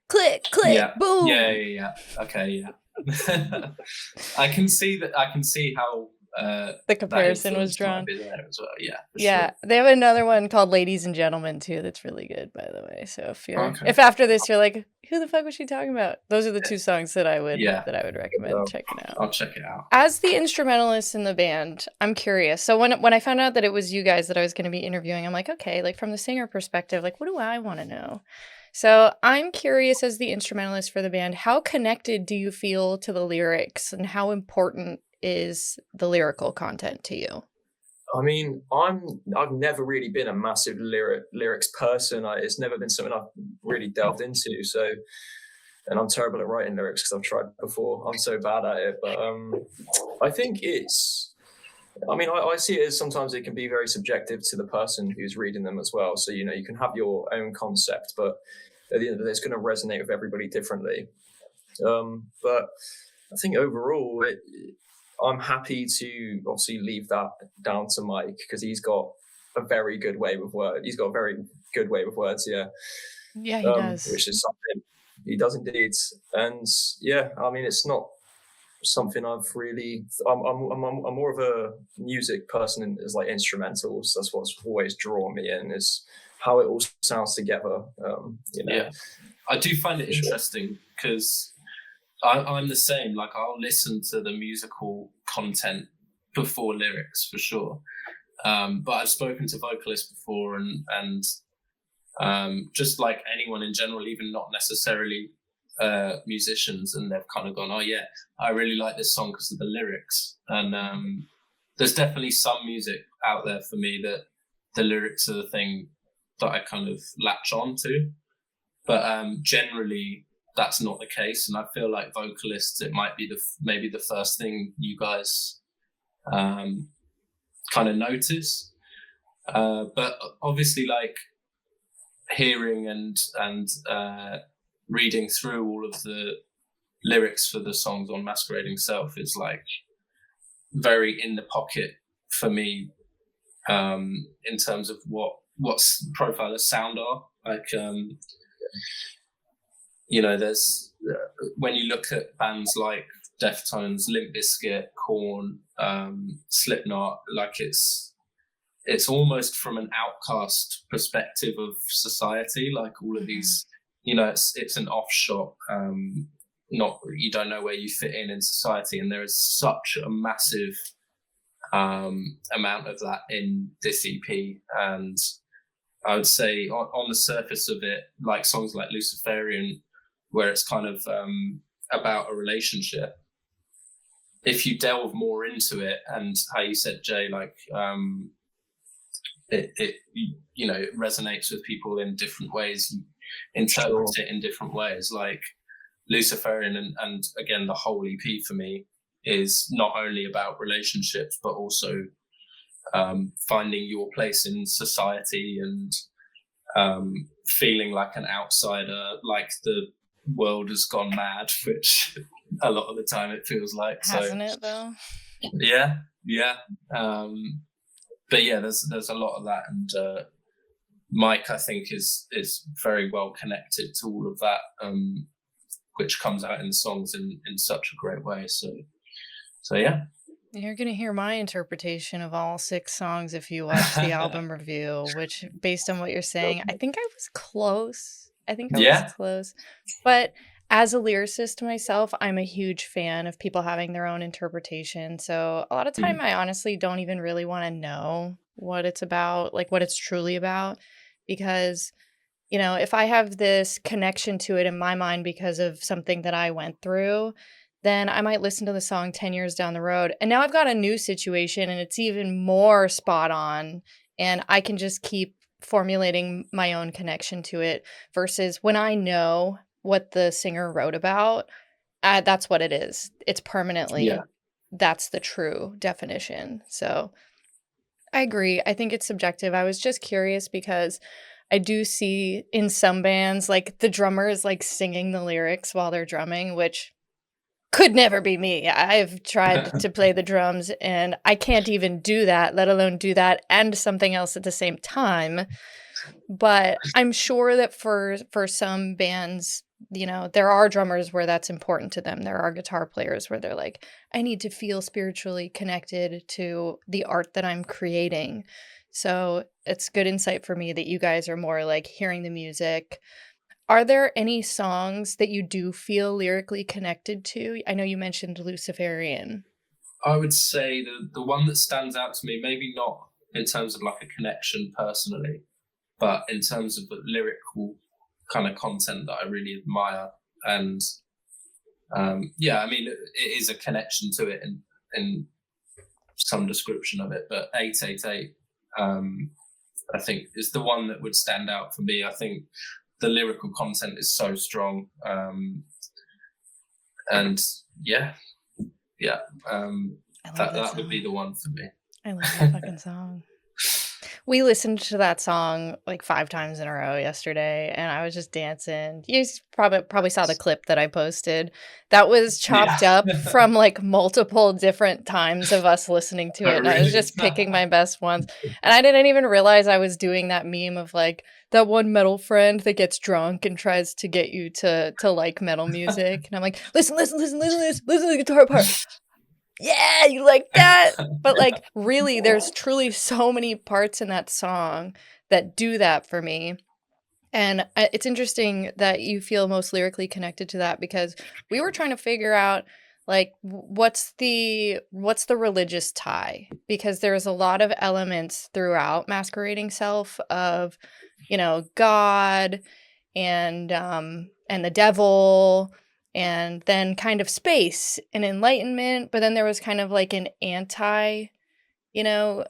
Click Click Boom. Yeah. Okay, yeah. I can see that. I can see how the comparison was drawn. There as well. Yeah, sure. They have another one called Ladies and Gentlemen too. That's really good, by the way. So if after this you're like, who the fuck was she talking about? Those are the two songs that I would recommend checking out. I'll check it out. As the instrumentalist in the band, I'm curious. So when I found out that it was you guys that I was going to be interviewing, I'm like, okay, like from the singer perspective, like what do I want to know? So I'm curious, as the instrumentalist for the band, how connected do you feel to the lyrics, and how important is the lyrical content to you? I mean, I've never really been a massive lyrics person. It's never been something I've really delved into. So, and I'm terrible at writing lyrics because I've tried before. I'm so bad at it. But I think I see it as sometimes it can be very subjective to the person who's reading them as well. So, you know, you can have your own concept, but at the end of the day, it's going to resonate with everybody differently. But I think overall, I'm happy to obviously leave that down to Mike, because he's got a very good way with words. He's got a very good way with words, yeah. Yeah, he does. Which is something he does indeed. And yeah, I mean, it's not something I've really. I'm more of a music person as like instrumentals. That's what's always drawn me in, is how it all sounds together. You know. Yeah, I do find it interesting because I'm the same. Like, I'll listen to the musical content before lyrics for sure. But I've spoken to vocalists before, and just like anyone in general, even not necessarily musicians, and they've kind of gone, oh yeah, I really like this song because of the lyrics. And there's definitely some music out there for me that the lyrics are the thing that I kind of latch on to. But generally, that's not the case. And I feel like vocalists, it might be maybe the first thing you guys kind of notice. But obviously, like, hearing and reading through all of the lyrics for the songs on Masquerading Self is like very in the pocket for me, in terms of what Profilers sound are. Like, you know, there's when you look at bands like Deftones, Limp Bizkit, Korn, Slipknot, like it's almost from an outcast perspective of society. Like, all of these, you know, it's an offshot. You don't know where you fit in society, and there is such a massive amount of that in this EP. And I would say on the surface of it, like songs like Luciferian, where it's kind of about a relationship, if you delve more into it, and how you said, Jay, like it you know, it resonates with people in different ways, interpret it in different ways. Like Luciferian and again, the whole EP for me is not only about relationships, but also finding your place in society and feeling like an outsider, like the world has gone mad, which a lot of the time it feels like. Hasn't it though? Yeah. But yeah, there's a lot of that, and Mike, I think, is very well connected to all of that, which comes out in the songs in such a great way. So yeah. You're going to hear my interpretation of all 6 songs if you watch the album review, which, based on what you're saying, I think I was close. Yeah. But as a lyricist myself, I'm a huge fan of people having their own interpretation. So a lot of time, I honestly don't even really want to know what it's about, like what it's truly about, because, you know, if I have this connection to it in my mind because of something that I went through, then I might listen to the song 10 years down the road. And now I've got a new situation and it's even more spot on. And I can just keep formulating my own connection to it versus when I know what the singer wrote about, that's what it is. It's permanently, that's the true definition. So I agree. I think it's subjective. I was just curious because I do see in some bands, like the drummer is like singing the lyrics while they're drumming, which could never be me. I've tried to play the drums and I can't even do that, let alone do that and something else at the same time. But I'm sure that for some bands, you know, there are drummers where that's important to them. There are guitar players where they're like, I need to feel spiritually connected to the art that I'm creating. So it's good insight for me that you guys are more like hearing the music. Are there any songs that you do feel lyrically connected to? I know you mentioned Luciferian. I would say the one that stands out to me, maybe not in terms of like a connection personally, but in terms of the lyrical kind of content that I really admire. And yeah, I mean, it is a connection to it in some description of it, but 888, I think is the one that would stand out for me. I think the lyrical content is so strong. And yeah, that would be the one for me. I love that fucking song. We listened to that song like 5 times in a row yesterday, and I was just dancing. You probably saw the clip that I posted. That was chopped up from like multiple different times of us listening to it, and I was just picking my best ones. And I didn't even realize I was doing that meme of like that one metal friend that gets drunk and tries to get you to like metal music. And I'm like, listen to the guitar part. Yeah, you like that? But like really there's truly so many parts in that song that do that for me. And it's interesting that you feel most lyrically connected to that because we were trying to figure out like what's the religious tie, because there's a lot of elements throughout Masquerading Self of, you know, God and the devil, and then kind of space and enlightenment, but then there was kind of like an anti, you know,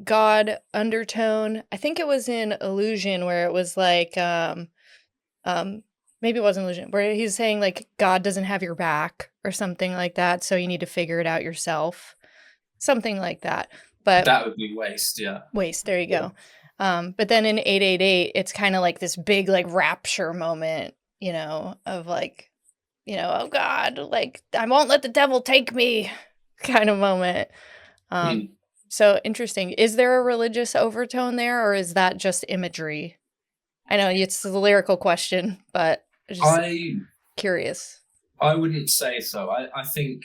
God undertone. I think it was in Illusion where it was like maybe it wasn't Illusion, where he's saying like God doesn't have your back or something like that, so you need to figure it out yourself. Something like that. But that would be Waste, yeah. Waste, there you go. But then in 888, it's kind of like this big like rapture moment, you know, of like, you know, oh God, like I won't let the devil take me kind of moment. So interesting. Is there a religious overtone there, or is that just imagery? I know it's the lyrical question, but I'm curious. I wouldn't say so. I think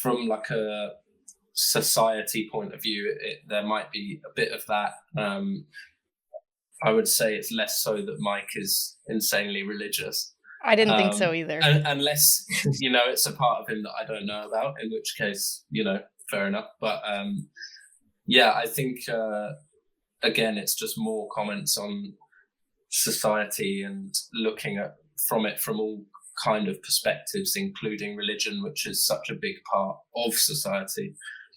from like a society point of view, there might be a bit of that. I would say it's less so that Mike is insanely religious. I didn't think so either. Unless, you know, it's a part of him that I don't know about, in which case, you know, fair enough. But yeah, I think, again, it's just more comments on society and looking at from all kind of perspectives, including religion, which is such a big part of society,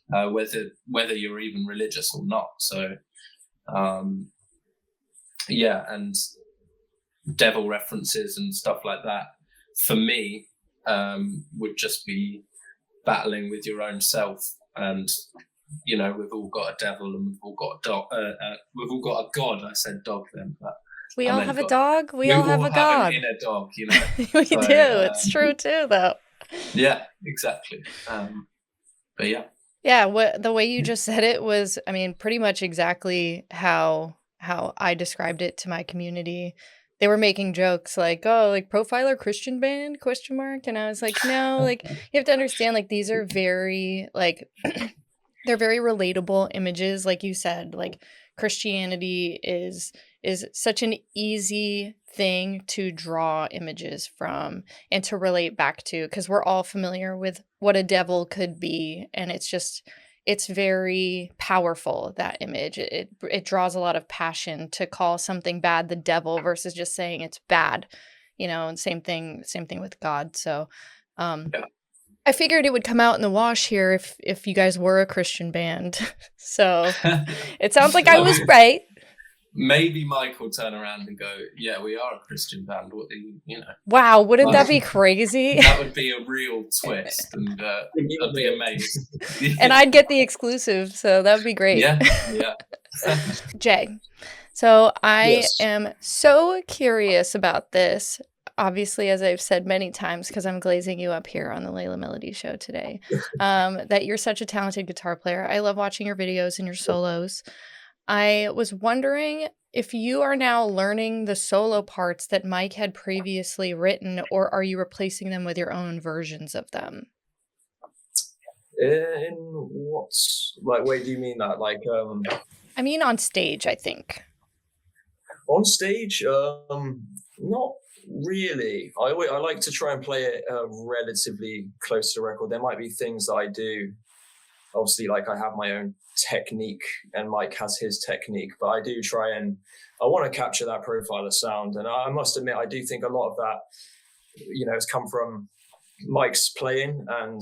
whether you're even religious or not. So, yeah, and devil references and stuff like that for me would just be battling with your own self. And you know, we've all got a devil and we've all got a dog. We've all got a god. I said dog then, but we all have a dog. We all have a god. An inner dog, you know. We do. It's true too, though. Yeah, exactly. But yeah. Yeah, the way you just said it was, I mean, pretty much exactly how I described it to my community. they were making jokes like, oh, like Profiler Christian band ? And I was like, no, like you have to understand, like these are very like they're very relatable images, like you said. Like Christianity is such an easy thing to draw images from and to relate back to, because we're all familiar with what a devil could be, and it's very powerful, that image. It draws a lot of passion to call something bad the devil versus just saying it's bad, and same thing with God. So I figured it would come out in the wash here if you guys were a Christian band. So it sounds like I was right. Maybe Mike will turn around and go, yeah, we are a Christian band. What the. Wow, wouldn't that be crazy? That would be a real twist, and I'd be amazed. And I'd get the exclusive, so that would be great. Yeah. Jay, so I am so curious about this. Obviously, as I've said many times, because I'm glazing you up here on the Laila Melodie show today, that you're such a talented guitar player. I love watching your videos and your solos. I was wondering if you are now learning the solo parts that Mike had previously written, or are you replacing them with your own versions of them? In what way do you mean that? Like, I mean on stage, I think. On stage, not really. I like to try and play it relatively close to the record. There might be things that I do. Obviously, like I have my own technique and Mike has his technique, but I do try and I want to capture that Profiler sound. And I must admit, I do think a lot of that, has come from Mike's playing. And,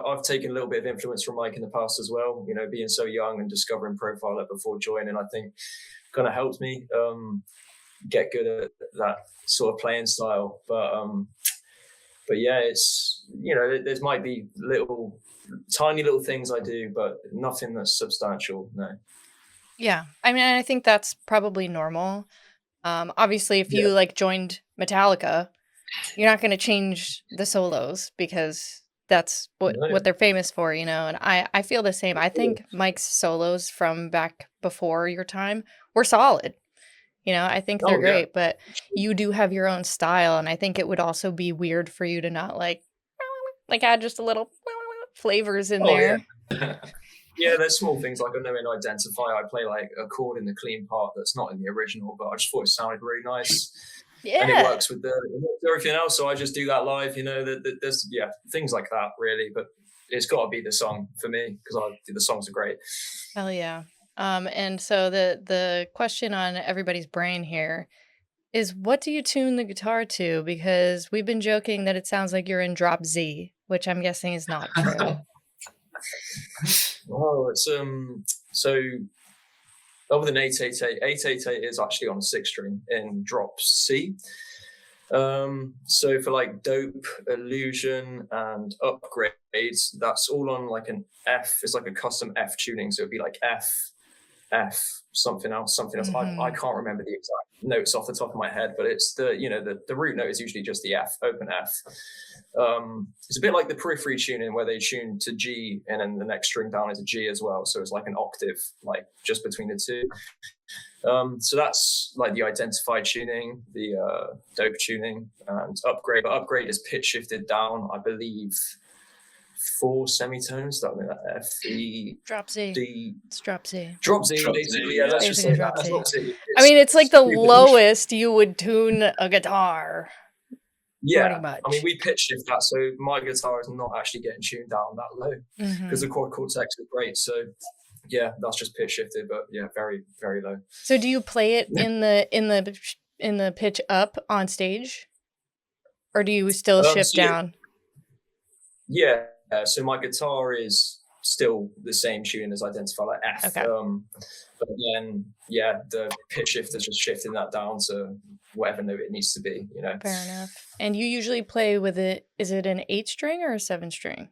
I've taken a little bit of influence from Mike in the past as well, being so young and discovering Profiler before joining, I think kind of helped me get good at that sort of playing style. But yeah, it's, there might be tiny little things I do, but nothing that's substantial. No. Yeah. I mean, I think that's probably normal. Obviously, if you joined Metallica, you're not going to change the solos because that's what they're famous for, and I feel the same. I think Mike's solos from back before your time were solid. I think they're great, but you do have your own style, and I think it would also be weird for you to not like add just a little flavors in there. Yeah, there's small things like I know in Identify, I play like a chord in the clean part that's not in the original, but I just thought it sounded really nice. Yeah. And it works with everything else, so I just do that live, there's things like that really, but it's got to be the song for me because the songs are great. Hell yeah. And so the question on everybody's brain here is, what do you tune the guitar to? Because we've been joking that it sounds like you're in drop Z, which I'm guessing is not true. Oh, it's so other than 888, 888 is actually on a 6-string in drop C. So for like Dope, Illusion, and Upgrades, that's all on like an F. It's like a custom F tuning, so it'd be like F, something else. Mm-hmm. I can't remember the exact notes off the top of my head, but it's the root note is usually just the F, open F. It's a bit like the Periphery tuning where they tune to G and then the next string down is a G as well, so it's like an octave like just between the two. So that's like the Identified tuning, the Dope tuning, and Upgrade. But Upgrade is pitch shifted down, I believe, 4 semitones. That would be F, E, drop Z. D. It's drop Z. Drop Z, basically. Yeah, let's just say drop that. Z. Drop Z. I mean, it's like the lowest you would tune a guitar. Yeah, I mean, we pitch shift that, so my guitar is not actually getting tuned down that low because the chord cortex is great. So yeah, that's just pitch shifted, but yeah, very, very low. So do you play it in the pitch up on stage, or do you still shift down? Yeah, so my guitar is still the same tuning as Identify, like F. Okay. But then, the pitch shift is just shifting that down to whatever note it needs to be, Fair enough. And you usually play with it, is it an 8-string or a 7-string?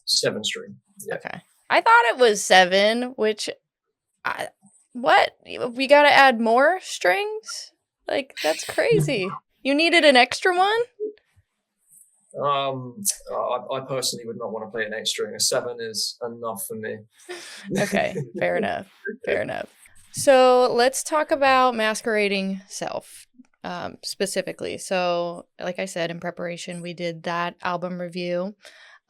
7-string. Yeah. Okay. I thought it was 7, which, what? We got to add more strings? Like, that's crazy. You needed an extra one? I personally would not want to play an 8-string. A 7 is enough for me. Okay, fair enough. So let's talk about Masquerading Self. specifically. So like I said, in preparation, we did that album review.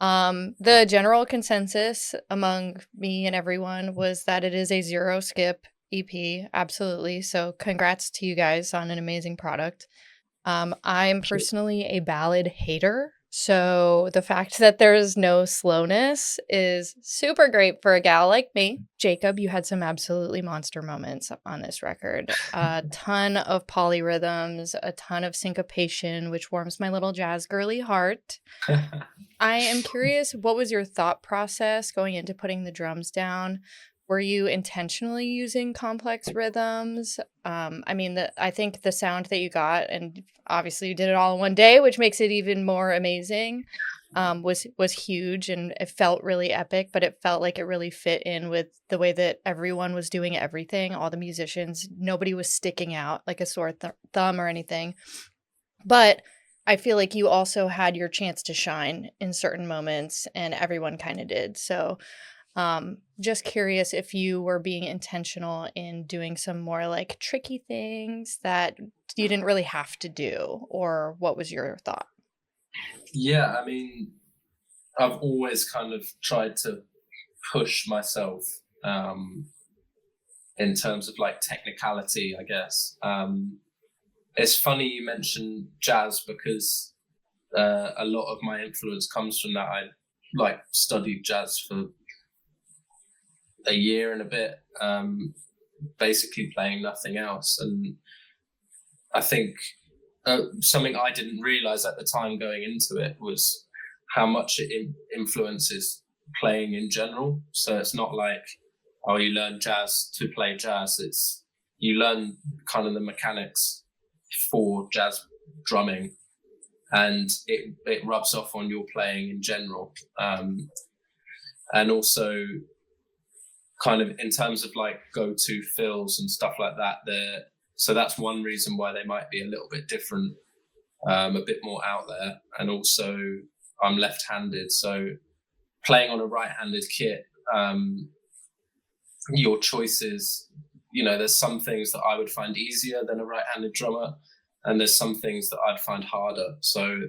The general consensus among me and everyone was that it is a 0 skip EP. Absolutely. So congrats to you guys on an amazing product. I'm personally a ballad hater. So the fact that there's no slowness is super great for a gal like me. Jacob, you had some absolutely monster moments on this record. A ton of polyrhythms, a ton of syncopation, which warms my little jazz girly heart. I am curious, what was your thought process going into putting the drums down? Were you intentionally using complex rhythms? I think the sound that you got, and obviously you did it all in one day, which makes it even more amazing, was huge, and it felt really epic, but it felt like it really fit in with the way that everyone was doing everything, all the musicians. Nobody was sticking out like a sore thumb or anything. But I feel like you also had your chance to shine in certain moments, and everyone kind of did. So just curious if you were being intentional in doing some more like tricky things that you didn't really have to do, or what was your thought? Yeah, I mean, I've always kind of tried to push myself in terms of like technicality, I guess. It's funny you mentioned jazz because a lot of my influence comes from that. I like studied jazz for a year and a bit, basically playing nothing else. And I think something I didn't realize at the time going into it was how much it influences playing in general. So it's not like, oh, you learn jazz to play jazz. It's you learn kind of the mechanics for jazz drumming, and it rubs off on your playing in general. And also kind of in terms of like go-to fills and stuff like that, so that's one reason why they might be a little bit different, a bit more out there. And also I'm left-handed, so playing on a right-handed kit, your choices, there's some things that I would find easier than a right-handed drummer, and there's some things that I'd find harder. So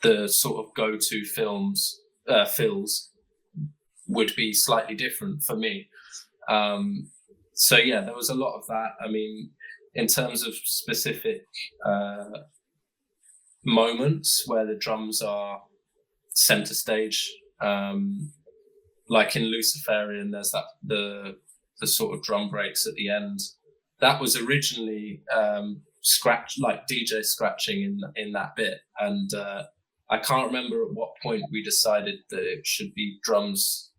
the sort of go-to fills would be slightly different for me. So yeah, there was a lot of that. I mean, in terms of specific moments where the drums are center stage, like in Luciferian, there's that the sort of drum breaks at the end. That was originally DJ scratching in that bit, and I can't remember at what point we decided that it should be drums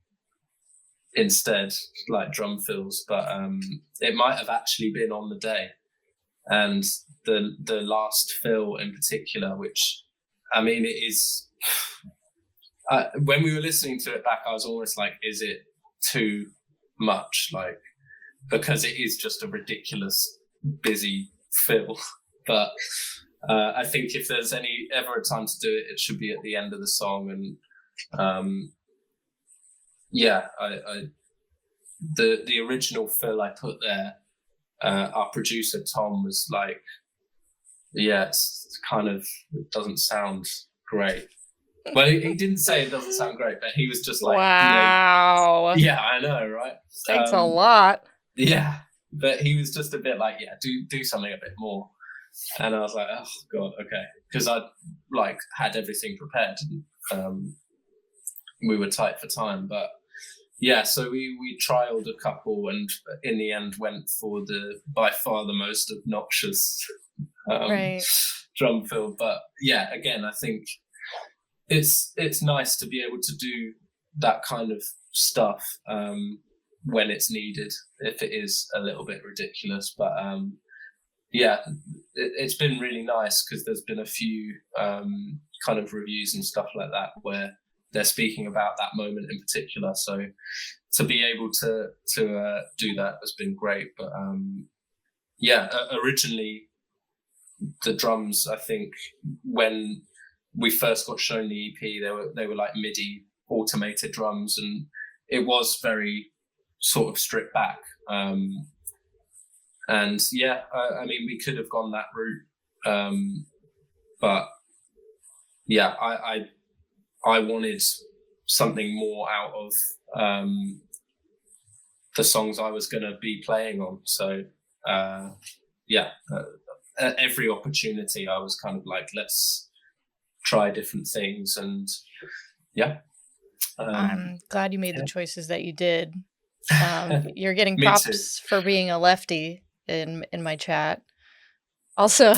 instead, like drum fills, but it might have actually been on the day. And the last fill in particular, which, I mean, it is when we were listening to it back, I was almost like, is it too much? Like, because it is just a ridiculous busy fill. But I think if there's ever a time to do it, it should be at the end of the song. And the original fill I put there, our producer Tom was like, it's kind of, it doesn't sound great. Well, he didn't say it doesn't sound great, but he was just like, wow. Yeah, I know, right? Thanks a lot. Yeah, but he was just a bit like, do something a bit more. And I was like, oh God, okay, because I'd like had everything prepared, and we were tight for time. But yeah, so we trialed a couple, and in the end went for by far the most obnoxious drum fill. But yeah, again, I think it's nice to be able to do that kind of stuff when it's needed, if it is a little bit ridiculous. But it's been really nice because there's been a few kind of reviews and stuff like that where they're speaking about that moment in particular. So to be able to do that has been great. But originally the drums, I think when we first got shown the EP, they were like MIDI automated drums, and it was very sort of stripped back. And yeah, I mean, we could have gone that route, but yeah, I wanted something more out of the songs I was going to be playing on. So yeah, at every opportunity, I was kind of like, let's try different things, and yeah. I'm glad you made the choices that you did. You're getting Me props for being a lefty in my chat. Also,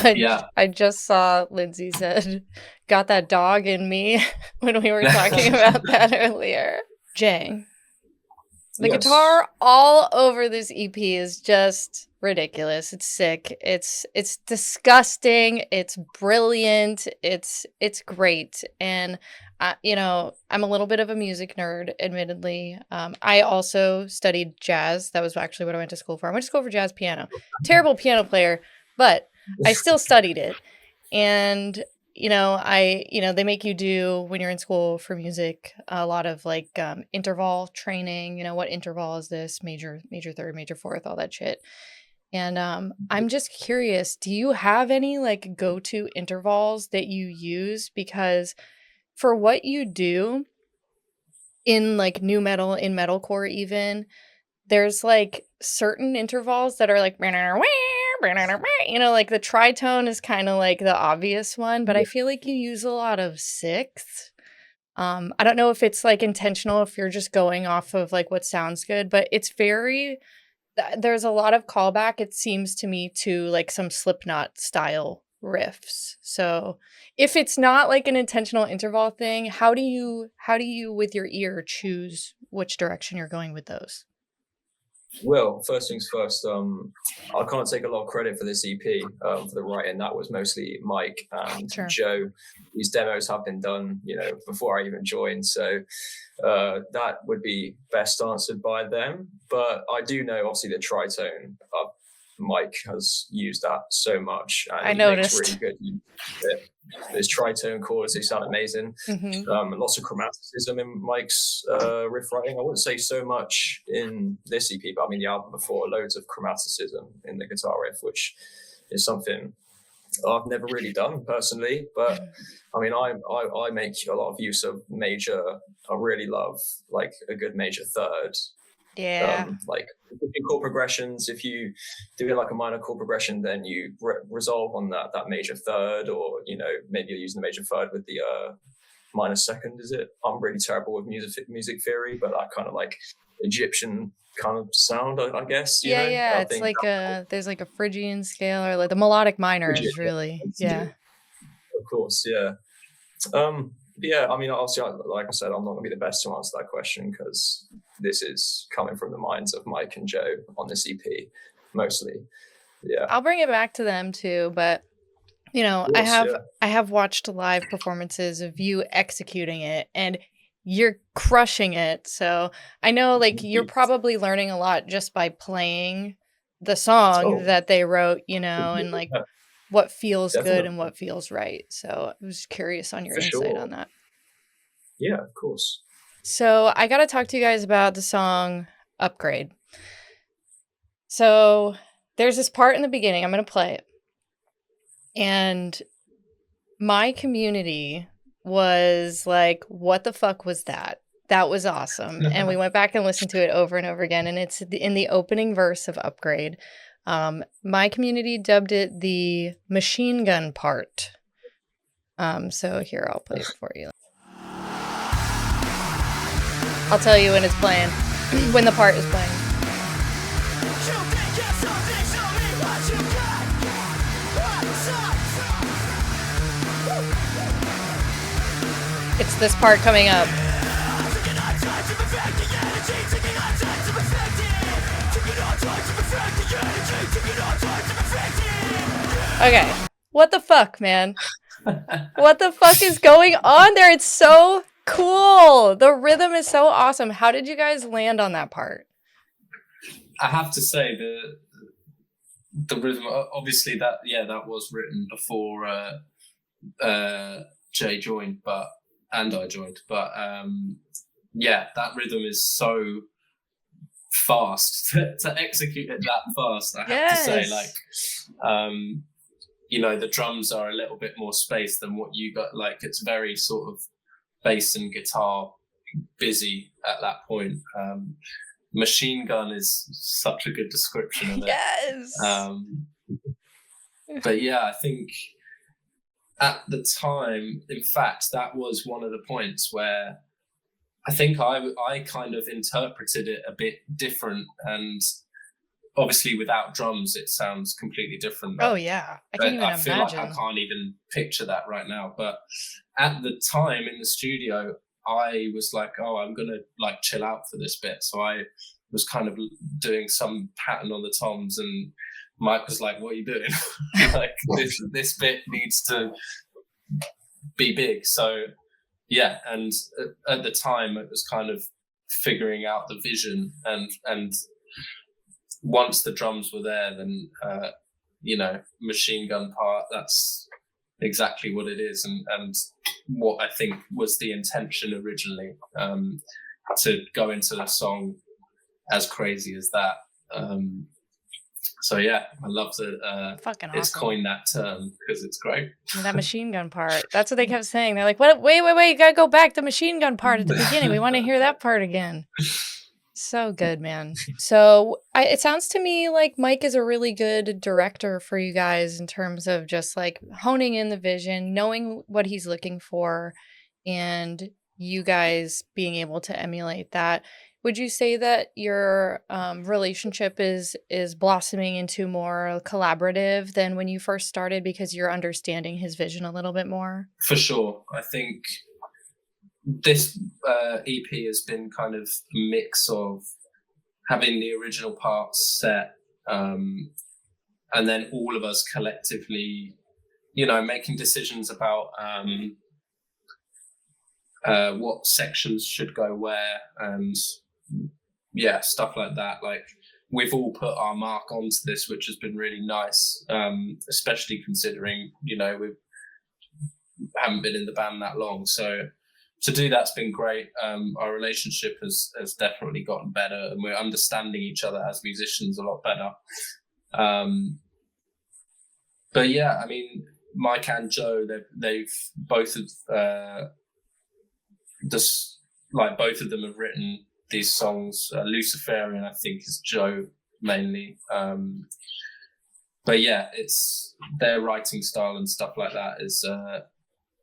I just saw Lindsay said, "Got that dog in me," when we were talking about that earlier. Jay, the guitar all over this EP is just ridiculous. It's sick. It's disgusting. It's brilliant. It's great. And you know, I'm a little bit of a music nerd, admittedly. I also studied jazz. That was actually what I went to school for. I went to school for jazz piano. Terrible piano player, but I still studied it. And you know, they make you do, when you're in school for music, a lot of like interval training. You know, what interval is this? Major, third, major fourth, all that shit. And I'm just curious, do you have any like go-to intervals that you use? Because for what you do in like nu metal, in metalcore even, there's like certain intervals that are like, you know, like the tritone is kind of like the obvious one, but I feel like you use a lot of sixths. I don't know if it's like intentional, if you're just going off of like what sounds good, but it's there's a lot of callback, it seems to me, to like some Slipknot style riffs. So if it's not like an intentional interval thing, how do you with your ear choose which direction you're going with those? Well, first things first, I can't take a lot of credit for this EP, for the writing. That was mostly Mike and Joe. These demos have been done, you know, before I even joined. So that would be best answered by them. But I do know, obviously, the tritone. Mike has used that so much. And I noticed. Makes really good. Those tritone chords, they sound amazing. Lots of chromaticism in Mike's riff writing. I wouldn't say so much in this EP, but I mean the album before, loads of chromaticism in the guitar riff, which is something I've never really done personally. But I mean, I make a lot of use of major. I really love like a good major third. Yeah. Like in chord progressions, if you do like a minor chord progression, then you resolve on that major third, or you know, maybe you're using the major third with the minor second. Is it? I'm really terrible with music theory, but that kind of like Egyptian kind of sound, I guess. You know? It's like there's like a Phrygian scale, or like the melodic minor is really Of course, yeah. Yeah, I mean, obviously, like I said, I'm not going to be the best to answer that question because this is coming from the minds of Mike and Joe on this EP, mostly. Yeah, I'll bring it back to them too, but you know, course, I have watched live performances of you executing it, and you're crushing it. So I know, like, you're probably learning a lot just by playing the song that they wrote, you know, and like what feels good and what feels right. So I was curious on your insight on that. Yeah, of course. So I got to talk to you guys about the song Upgrade. So there's this part in the beginning. I'm going to play it. And my community was like, what the fuck was that? That was awesome. And we went back and listened to it over and over again. And it's in the opening verse of Upgrade. My community dubbed it the machine gun part. So here, I'll play it for you. I'll tell you when it's playing, when the part is playing. It's this part coming up. Okay. What the fuck, man? What the fuck is going on there? It's so cool. The rhythm is so awesome. How did you guys land on that part? I have to say the rhythm, obviously that was written before Jay joined, and I joined, but yeah, that rhythm is so fast to execute it that fast. I have to say, like, you know, the drums are a little bit more spaced than what you got. Like, it's very sort of bass and guitar busy at that point. Machine gun is such a good description of it. Yes. But yeah, I think at the time, in fact, that was one of the points where I think I kind of interpreted it a bit different, and obviously without drums it sounds completely different. Oh yeah, I can't even imagine. I feel like I can't even picture that right now. But at the time in the studio, I was like, oh, I'm gonna like chill out for this bit. So I was kind of doing some pattern on the toms, and Mike was like, what are you doing? Like, this bit needs to be big. So yeah, and at the time it was kind of figuring out the vision, and once the drums were there, then you know, machine gun part, that's exactly what it is, and what I think was the intention originally, to go into the song as crazy as that. So yeah, I love that fucking it's awesome. coined that term because it's great. That machine gun part, that's what they kept saying. They're like, what? Wait, you gotta go back. The machine gun part at the beginning. We want to hear that part again. So good, man. So it sounds to me like Mike is a really good director for you guys in terms of just like honing in the vision, knowing what he's looking for, and you guys being able to emulate that. Would you say that your relationship is blossoming into more collaborative than when you first started because you're understanding his vision a little bit more? For sure. I think this EP has been kind of a mix of having the original parts set, and then all of us collectively, you know, making decisions about what sections should go where, and yeah, stuff like that. Like, we've all put our mark onto this, which has been really nice, especially considering, you know, we haven't been in the band that long. So to do that's been great. Our relationship has definitely gotten better, and we're understanding each other as musicians a lot better. But yeah, I mean, Mike and Joe, they've both both of them have written these songs. Luciferian, I think, is Joe mainly. But yeah, it's their writing style and stuff like that is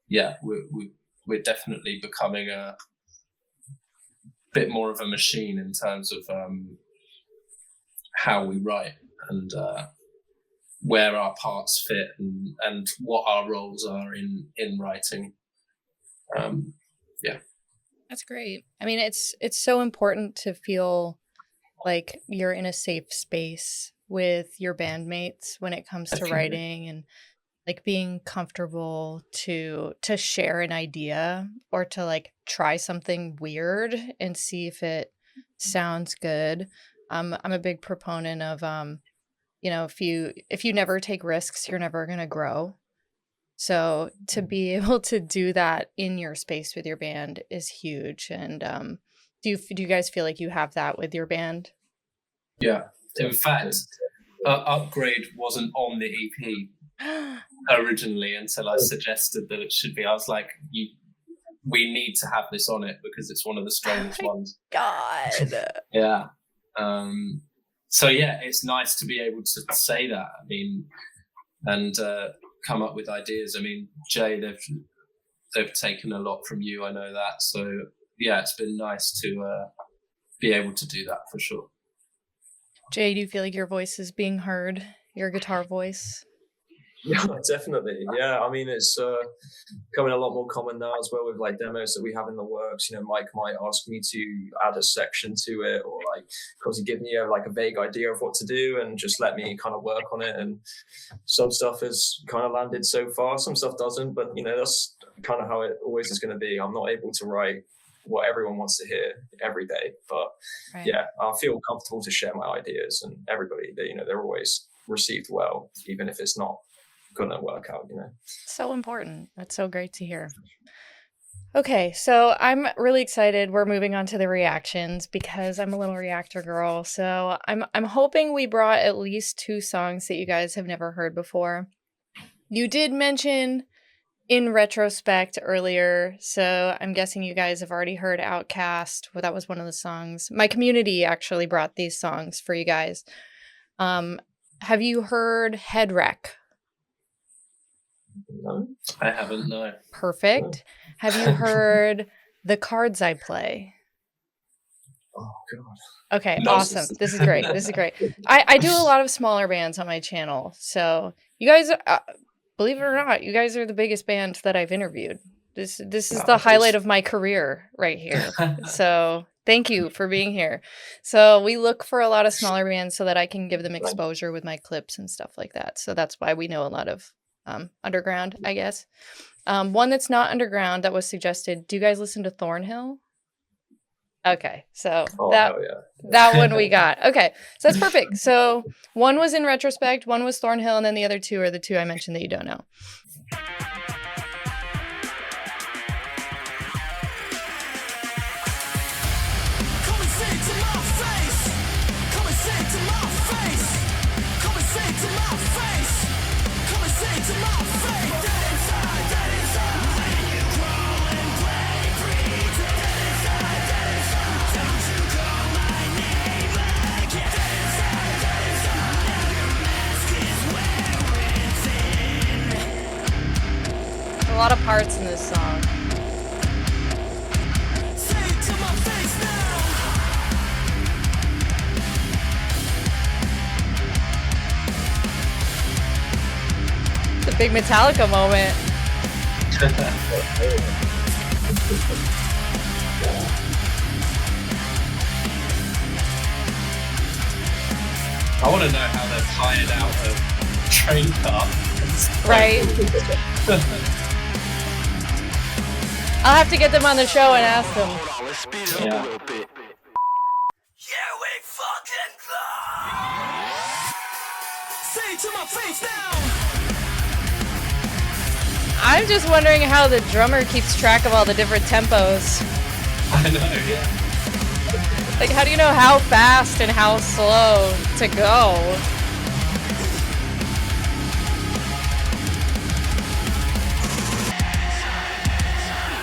yeah, we're definitely becoming a bit more of a machine in terms of how we write, and where our parts fit, and what our roles are in writing. Yeah. That's great. I mean, it's so important to feel like you're in a safe space with your bandmates when it comes to writing, and like being comfortable to share an idea or to like try something weird and see if it sounds good. I'm a big proponent of you know, if you never take risks, you're never going to grow. So to be able to do that in your space with your band is huge. And do you guys feel like you have that with your band? Yeah. In fact, Upgrade wasn't on the EP originally until I suggested that it should be. I was like, we need to have this on it because it's one of the strongest ones. God. Yeah. So yeah, it's nice to be able to say that. I mean, and come up with ideas. I mean, Jay, they've taken a lot from you. I know that. So yeah, it's been nice to be able to do that for sure. Jay, do you feel like your voice is being heard? Your guitar voice? Yeah, definitely. Yeah, I mean, it's becoming a lot more common now as well with like demos that we have in the works. You know, Mike might ask me to add a section to it, or like, because he give me like a vague idea of what to do and just let me kind of work on it. And some stuff has kind of landed so far, some stuff doesn't, but you know, that's kind of how it always is going to be. I'm not able to write what everyone wants to hear every day, but right. Yeah, I feel comfortable to share my ideas, and everybody, you know, they're always received well, even if it's not gonna work out, you know. So important. That's so great to hear. Okay, so I'm really excited. We're moving on to the reactions because I'm a little reactor girl. So I'm hoping we brought at least 2 songs that you guys have never heard before. You did mention In Retrospect earlier, so I'm guessing you guys have already heard Outcast. Well, that was one of the songs. My community actually brought these songs for you guys. Have you heard Head Wreck? No, I haven't. No. Perfect. No. Have you heard The Cards I Play? Oh god. Okay, No. awesome. This is great. This is great. I do a lot of smaller bands on my channel, so you guys, believe it or not, you guys are the biggest band that I've interviewed. This is the highlight of my career right here. So thank you for being here. So we look for a lot of smaller bands so that I can give them exposure with my clips and stuff like that. So that's why we know a lot of underground, I guess. One that's not underground that was suggested. Do you guys listen to Thornhill? Okay, so that one we got. Okay, so that's perfect. So one was In Retrospect, one was Thornhill, and then the other 2 are the 2 I mentioned that you don't know. Come and say to my face. Come and say to my face. Come and say to my face. Come and say to my face. Dead inside, dead inside. When you crawl and play free. Dead inside, dead inside. Don't you call my name again. Dead inside, dead inside. Now your mask is where it's in. A lot of parts in this song. Say it to my face now. It's a big Metallica moment. I want to know how they're tired out of train car. Right. I'll have to get them on the show and ask them. Yeah. Yeah, we fucking fly. Say it to my face now. I'm just wondering how the drummer keeps track of all the different tempos. I know, yeah. Like, how do you know how fast and how slow to go?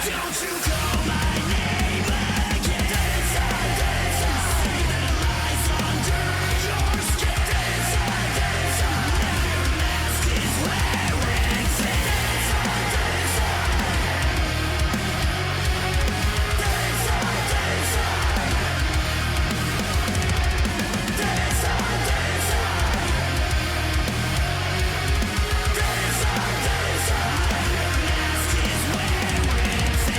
Don't you call my name again. Dead inside, dead inside. See the lies under your skin. Dead inside, dead inside. Now your mask is where it's in. Dead inside, dead inside. Dead inside, dead inside. Dead inside, dead inside. Dead inside, dead inside. Your mask is where it's in.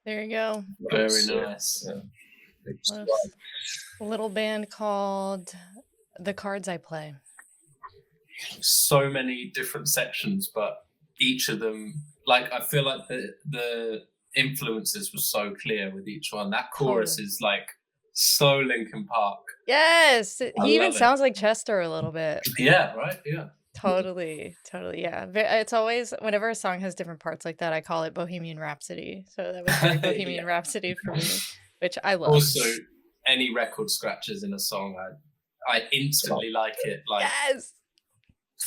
There you go. Very nice. Yeah. A little band called The Cards I Play. So many different sections, but each of them, like, I feel like the influences were so clear with each one. That chorus Totally. is like so Linkin Park. Yes, I he even love it. sounds like Chester a little bit. Yeah, right? Yeah. Totally, yeah. It's always, whenever a song has different parts like that, I call it Bohemian Rhapsody. So that was very Bohemian Rhapsody for me, which I love. Also, any record scratches in a song, I instantly like it like Yes,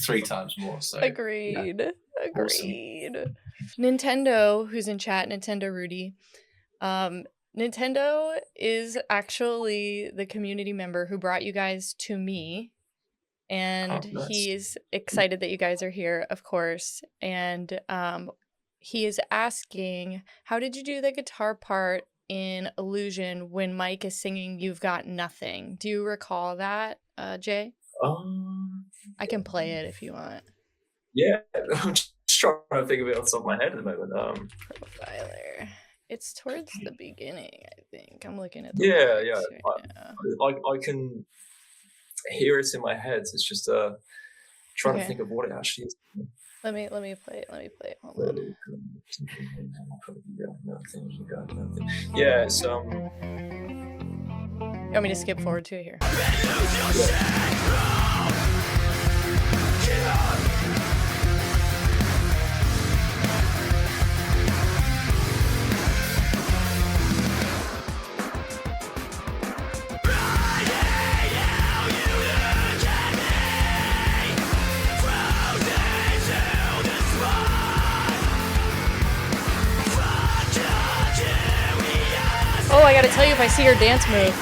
3 times more. So agreed. Nintendo, who's in chat, Nintendo Rudy. Nintendo is actually the community member who brought you guys to me. And nice. he's excited that you guys are here, of course. And he is asking, how did you do the guitar part in Illusion when Mike is singing You've Got Nothing? Do you recall that, Jay? I can play it if you want. Yeah, I'm just trying to think of it off the top of my head at the moment. Profiler. It's towards the beginning, I think. I'm looking at the Yeah, lyrics yeah. right now. I can hear it in my head. It's just trying to think of what it actually is. Let me play it. Hold on. Yeah, it's You want me to skip forward to it here? I see your dance move.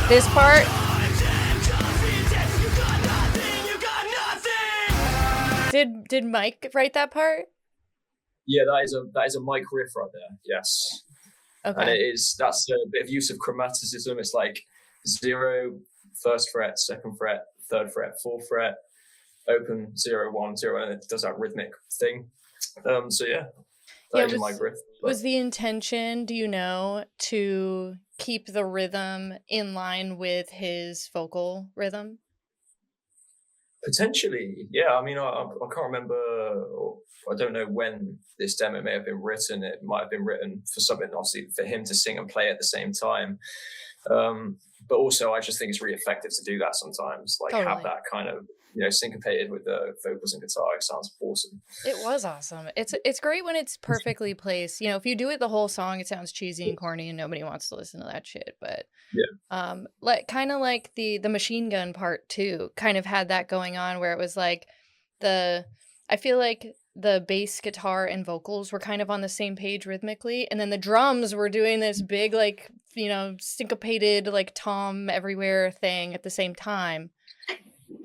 This part. Did Mike write that part? Yeah, that is a Mike riff right there. Yes. Okay. And that's a bit of use of chromaticism. It's like 0, 1st fret, 2nd fret, 3rd fret, 4th fret, open 0, 1, 0, and it does that rhythmic thing. So yeah, that is Mike riff. Was the intention, do you know, to keep the rhythm in line with his vocal rhythm? Potentially, yeah. I mean, I can't remember, or I don't know when this demo may have been written. It might have been written for something, obviously, for him to sing and play at the same time. But also, I just think it's really effective to do that sometimes. Like, have that kind of, syncopated with the vocals and guitar. It sounds awesome. It was awesome. It's great when it's perfectly placed. If you do it the whole song, it sounds cheesy and corny, and nobody wants to listen to that shit. But kind of like the machine gun part too, kind of had that going on where it was like I feel like the bass guitar and vocals were kind of on the same page rhythmically, and then the drums were doing this big like syncopated like tom everywhere thing at the same time.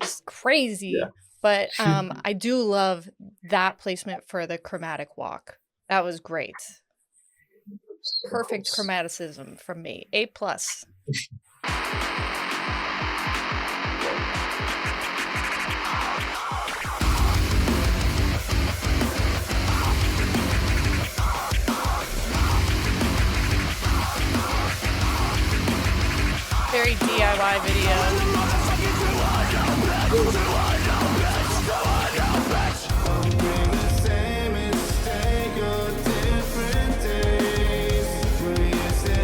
It's crazy. But I do love that placement for the chromatic walk. That was great. Perfect chromaticism from me. A+. Very DIY video.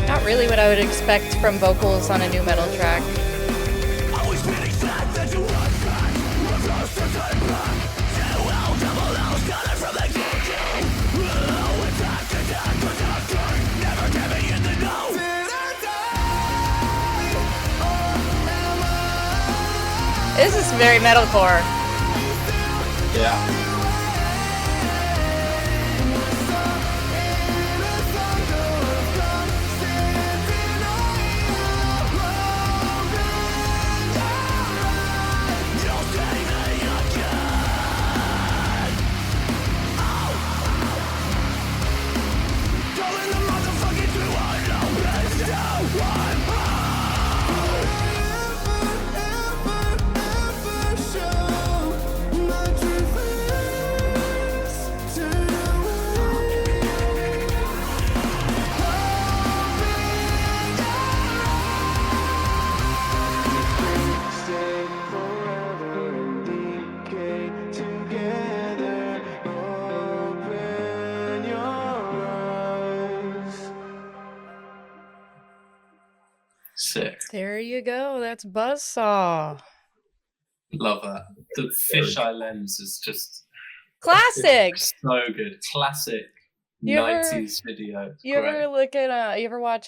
Not really what I would expect from vocals on a nu metal track. This is very metalcore. Yeah. Sick. There you go. That's Buzzsaw. Love that. The fisheye lens is just classic. So good. Classic 90s video. You ever watch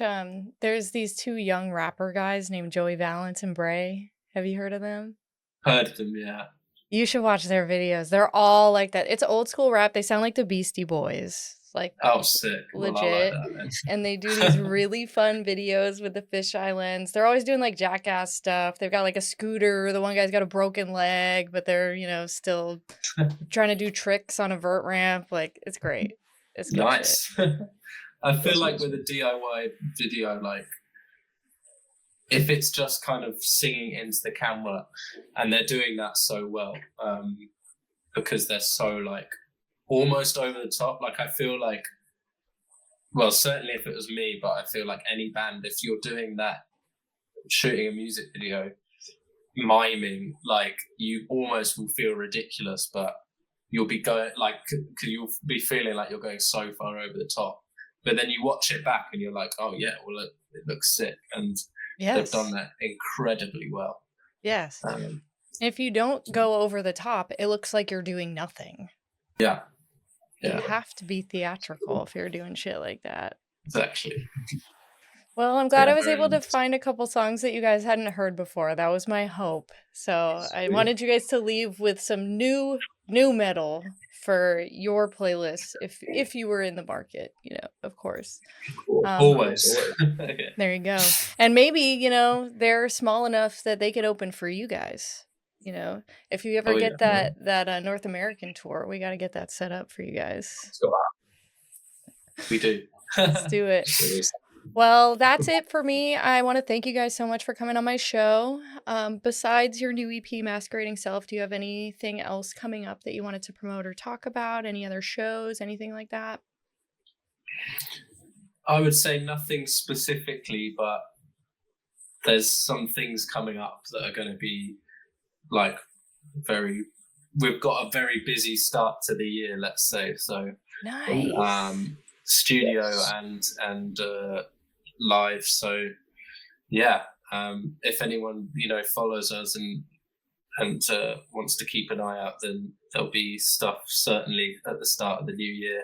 there's these 2 young rapper guys named Joey Valance and Bray. Have you heard of them? Heard of them, yeah. You should watch their videos. They're all like that. It's old school rap. They sound like the Beastie Boys. Like, sick. Legit. Well, I like that, and they do these really fun videos with the fisheye lens. They're always doing like jackass stuff. They've got like a scooter. The one guy's got a broken leg, but they're, still trying to do tricks on a vert ramp. Like, it's great. It's good nice. I feel like with a DIY video, like, if it's just kind of singing into the camera, and they're doing that so well, because they're so like almost over the top. Like, I feel like, well, certainly if it was me, but I feel like any band, if you're doing that, shooting a music video, miming, like, you almost will feel ridiculous, but you'll be going like, you'll be feeling like you're going so far over the top. But then you watch it back and you're like, oh yeah, well, it looks sick. And they've done that incredibly well. Yes. If you don't go over the top, it looks like you're doing nothing. Yeah. You have to be theatrical if you're doing shit like that. Exactly. Well, I'm glad I was able to find a couple songs that you guys hadn't heard before. That was my hope. So I wanted you guys to leave with some new metal for your playlist if you were in the market, of course. Always. There you go. And maybe, they're small enough that they could open for you guys. If you ever get that North American tour, we got to get that set up for you guys. We do. Let's do it. Well, that's it for me. I want to thank you guys so much for coming on my show. Besides your new EP, Masquerading Self, do you have anything else coming up that you wanted to promote or talk about? Any other shows, anything like that? I would say nothing specifically, but there's some things coming up that are going to be like we've got a very busy start to the year, let's say. So nice. Studio and live. So yeah, if anyone follows us and wants to keep an eye out, then there'll be stuff certainly at the start of the new year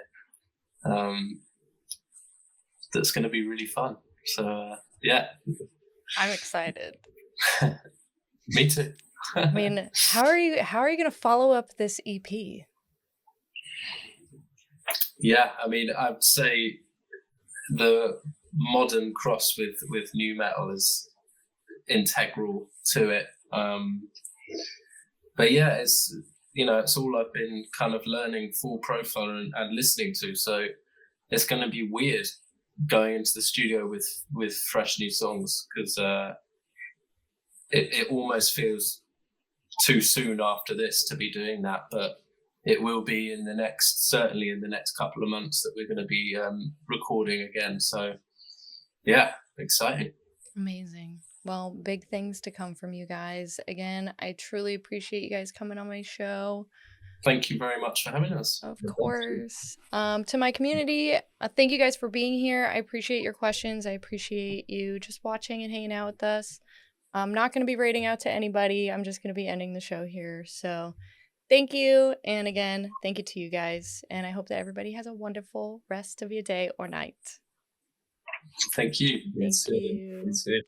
that's going to be really fun. So yeah, I'm excited. Me too. I mean, how are you going to follow up this EP? Yeah, I mean, I'd say the modern cross with nu metal is integral to it. But yeah, it's all I've been kind of learning full profile and listening to. So it's going to be weird going into the studio with fresh new songs, because it almost feels too soon after this to be doing that, but it will be certainly in the next couple of months that we're going to be recording again. So yeah, exciting. Amazing. Well, big things to come from you guys. Again, I truly appreciate you guys coming on my show. Thank you very much for having us. Of course. To my community, thank you guys for being here. I appreciate your questions. I appreciate you just watching and hanging out with us. I'm not going to be rating out to anybody. I'm just going to be ending the show here. So thank you. And again, thank you to you guys. And I hope that everybody has a wonderful rest of your day or night. Thank you. Thank you. That's it.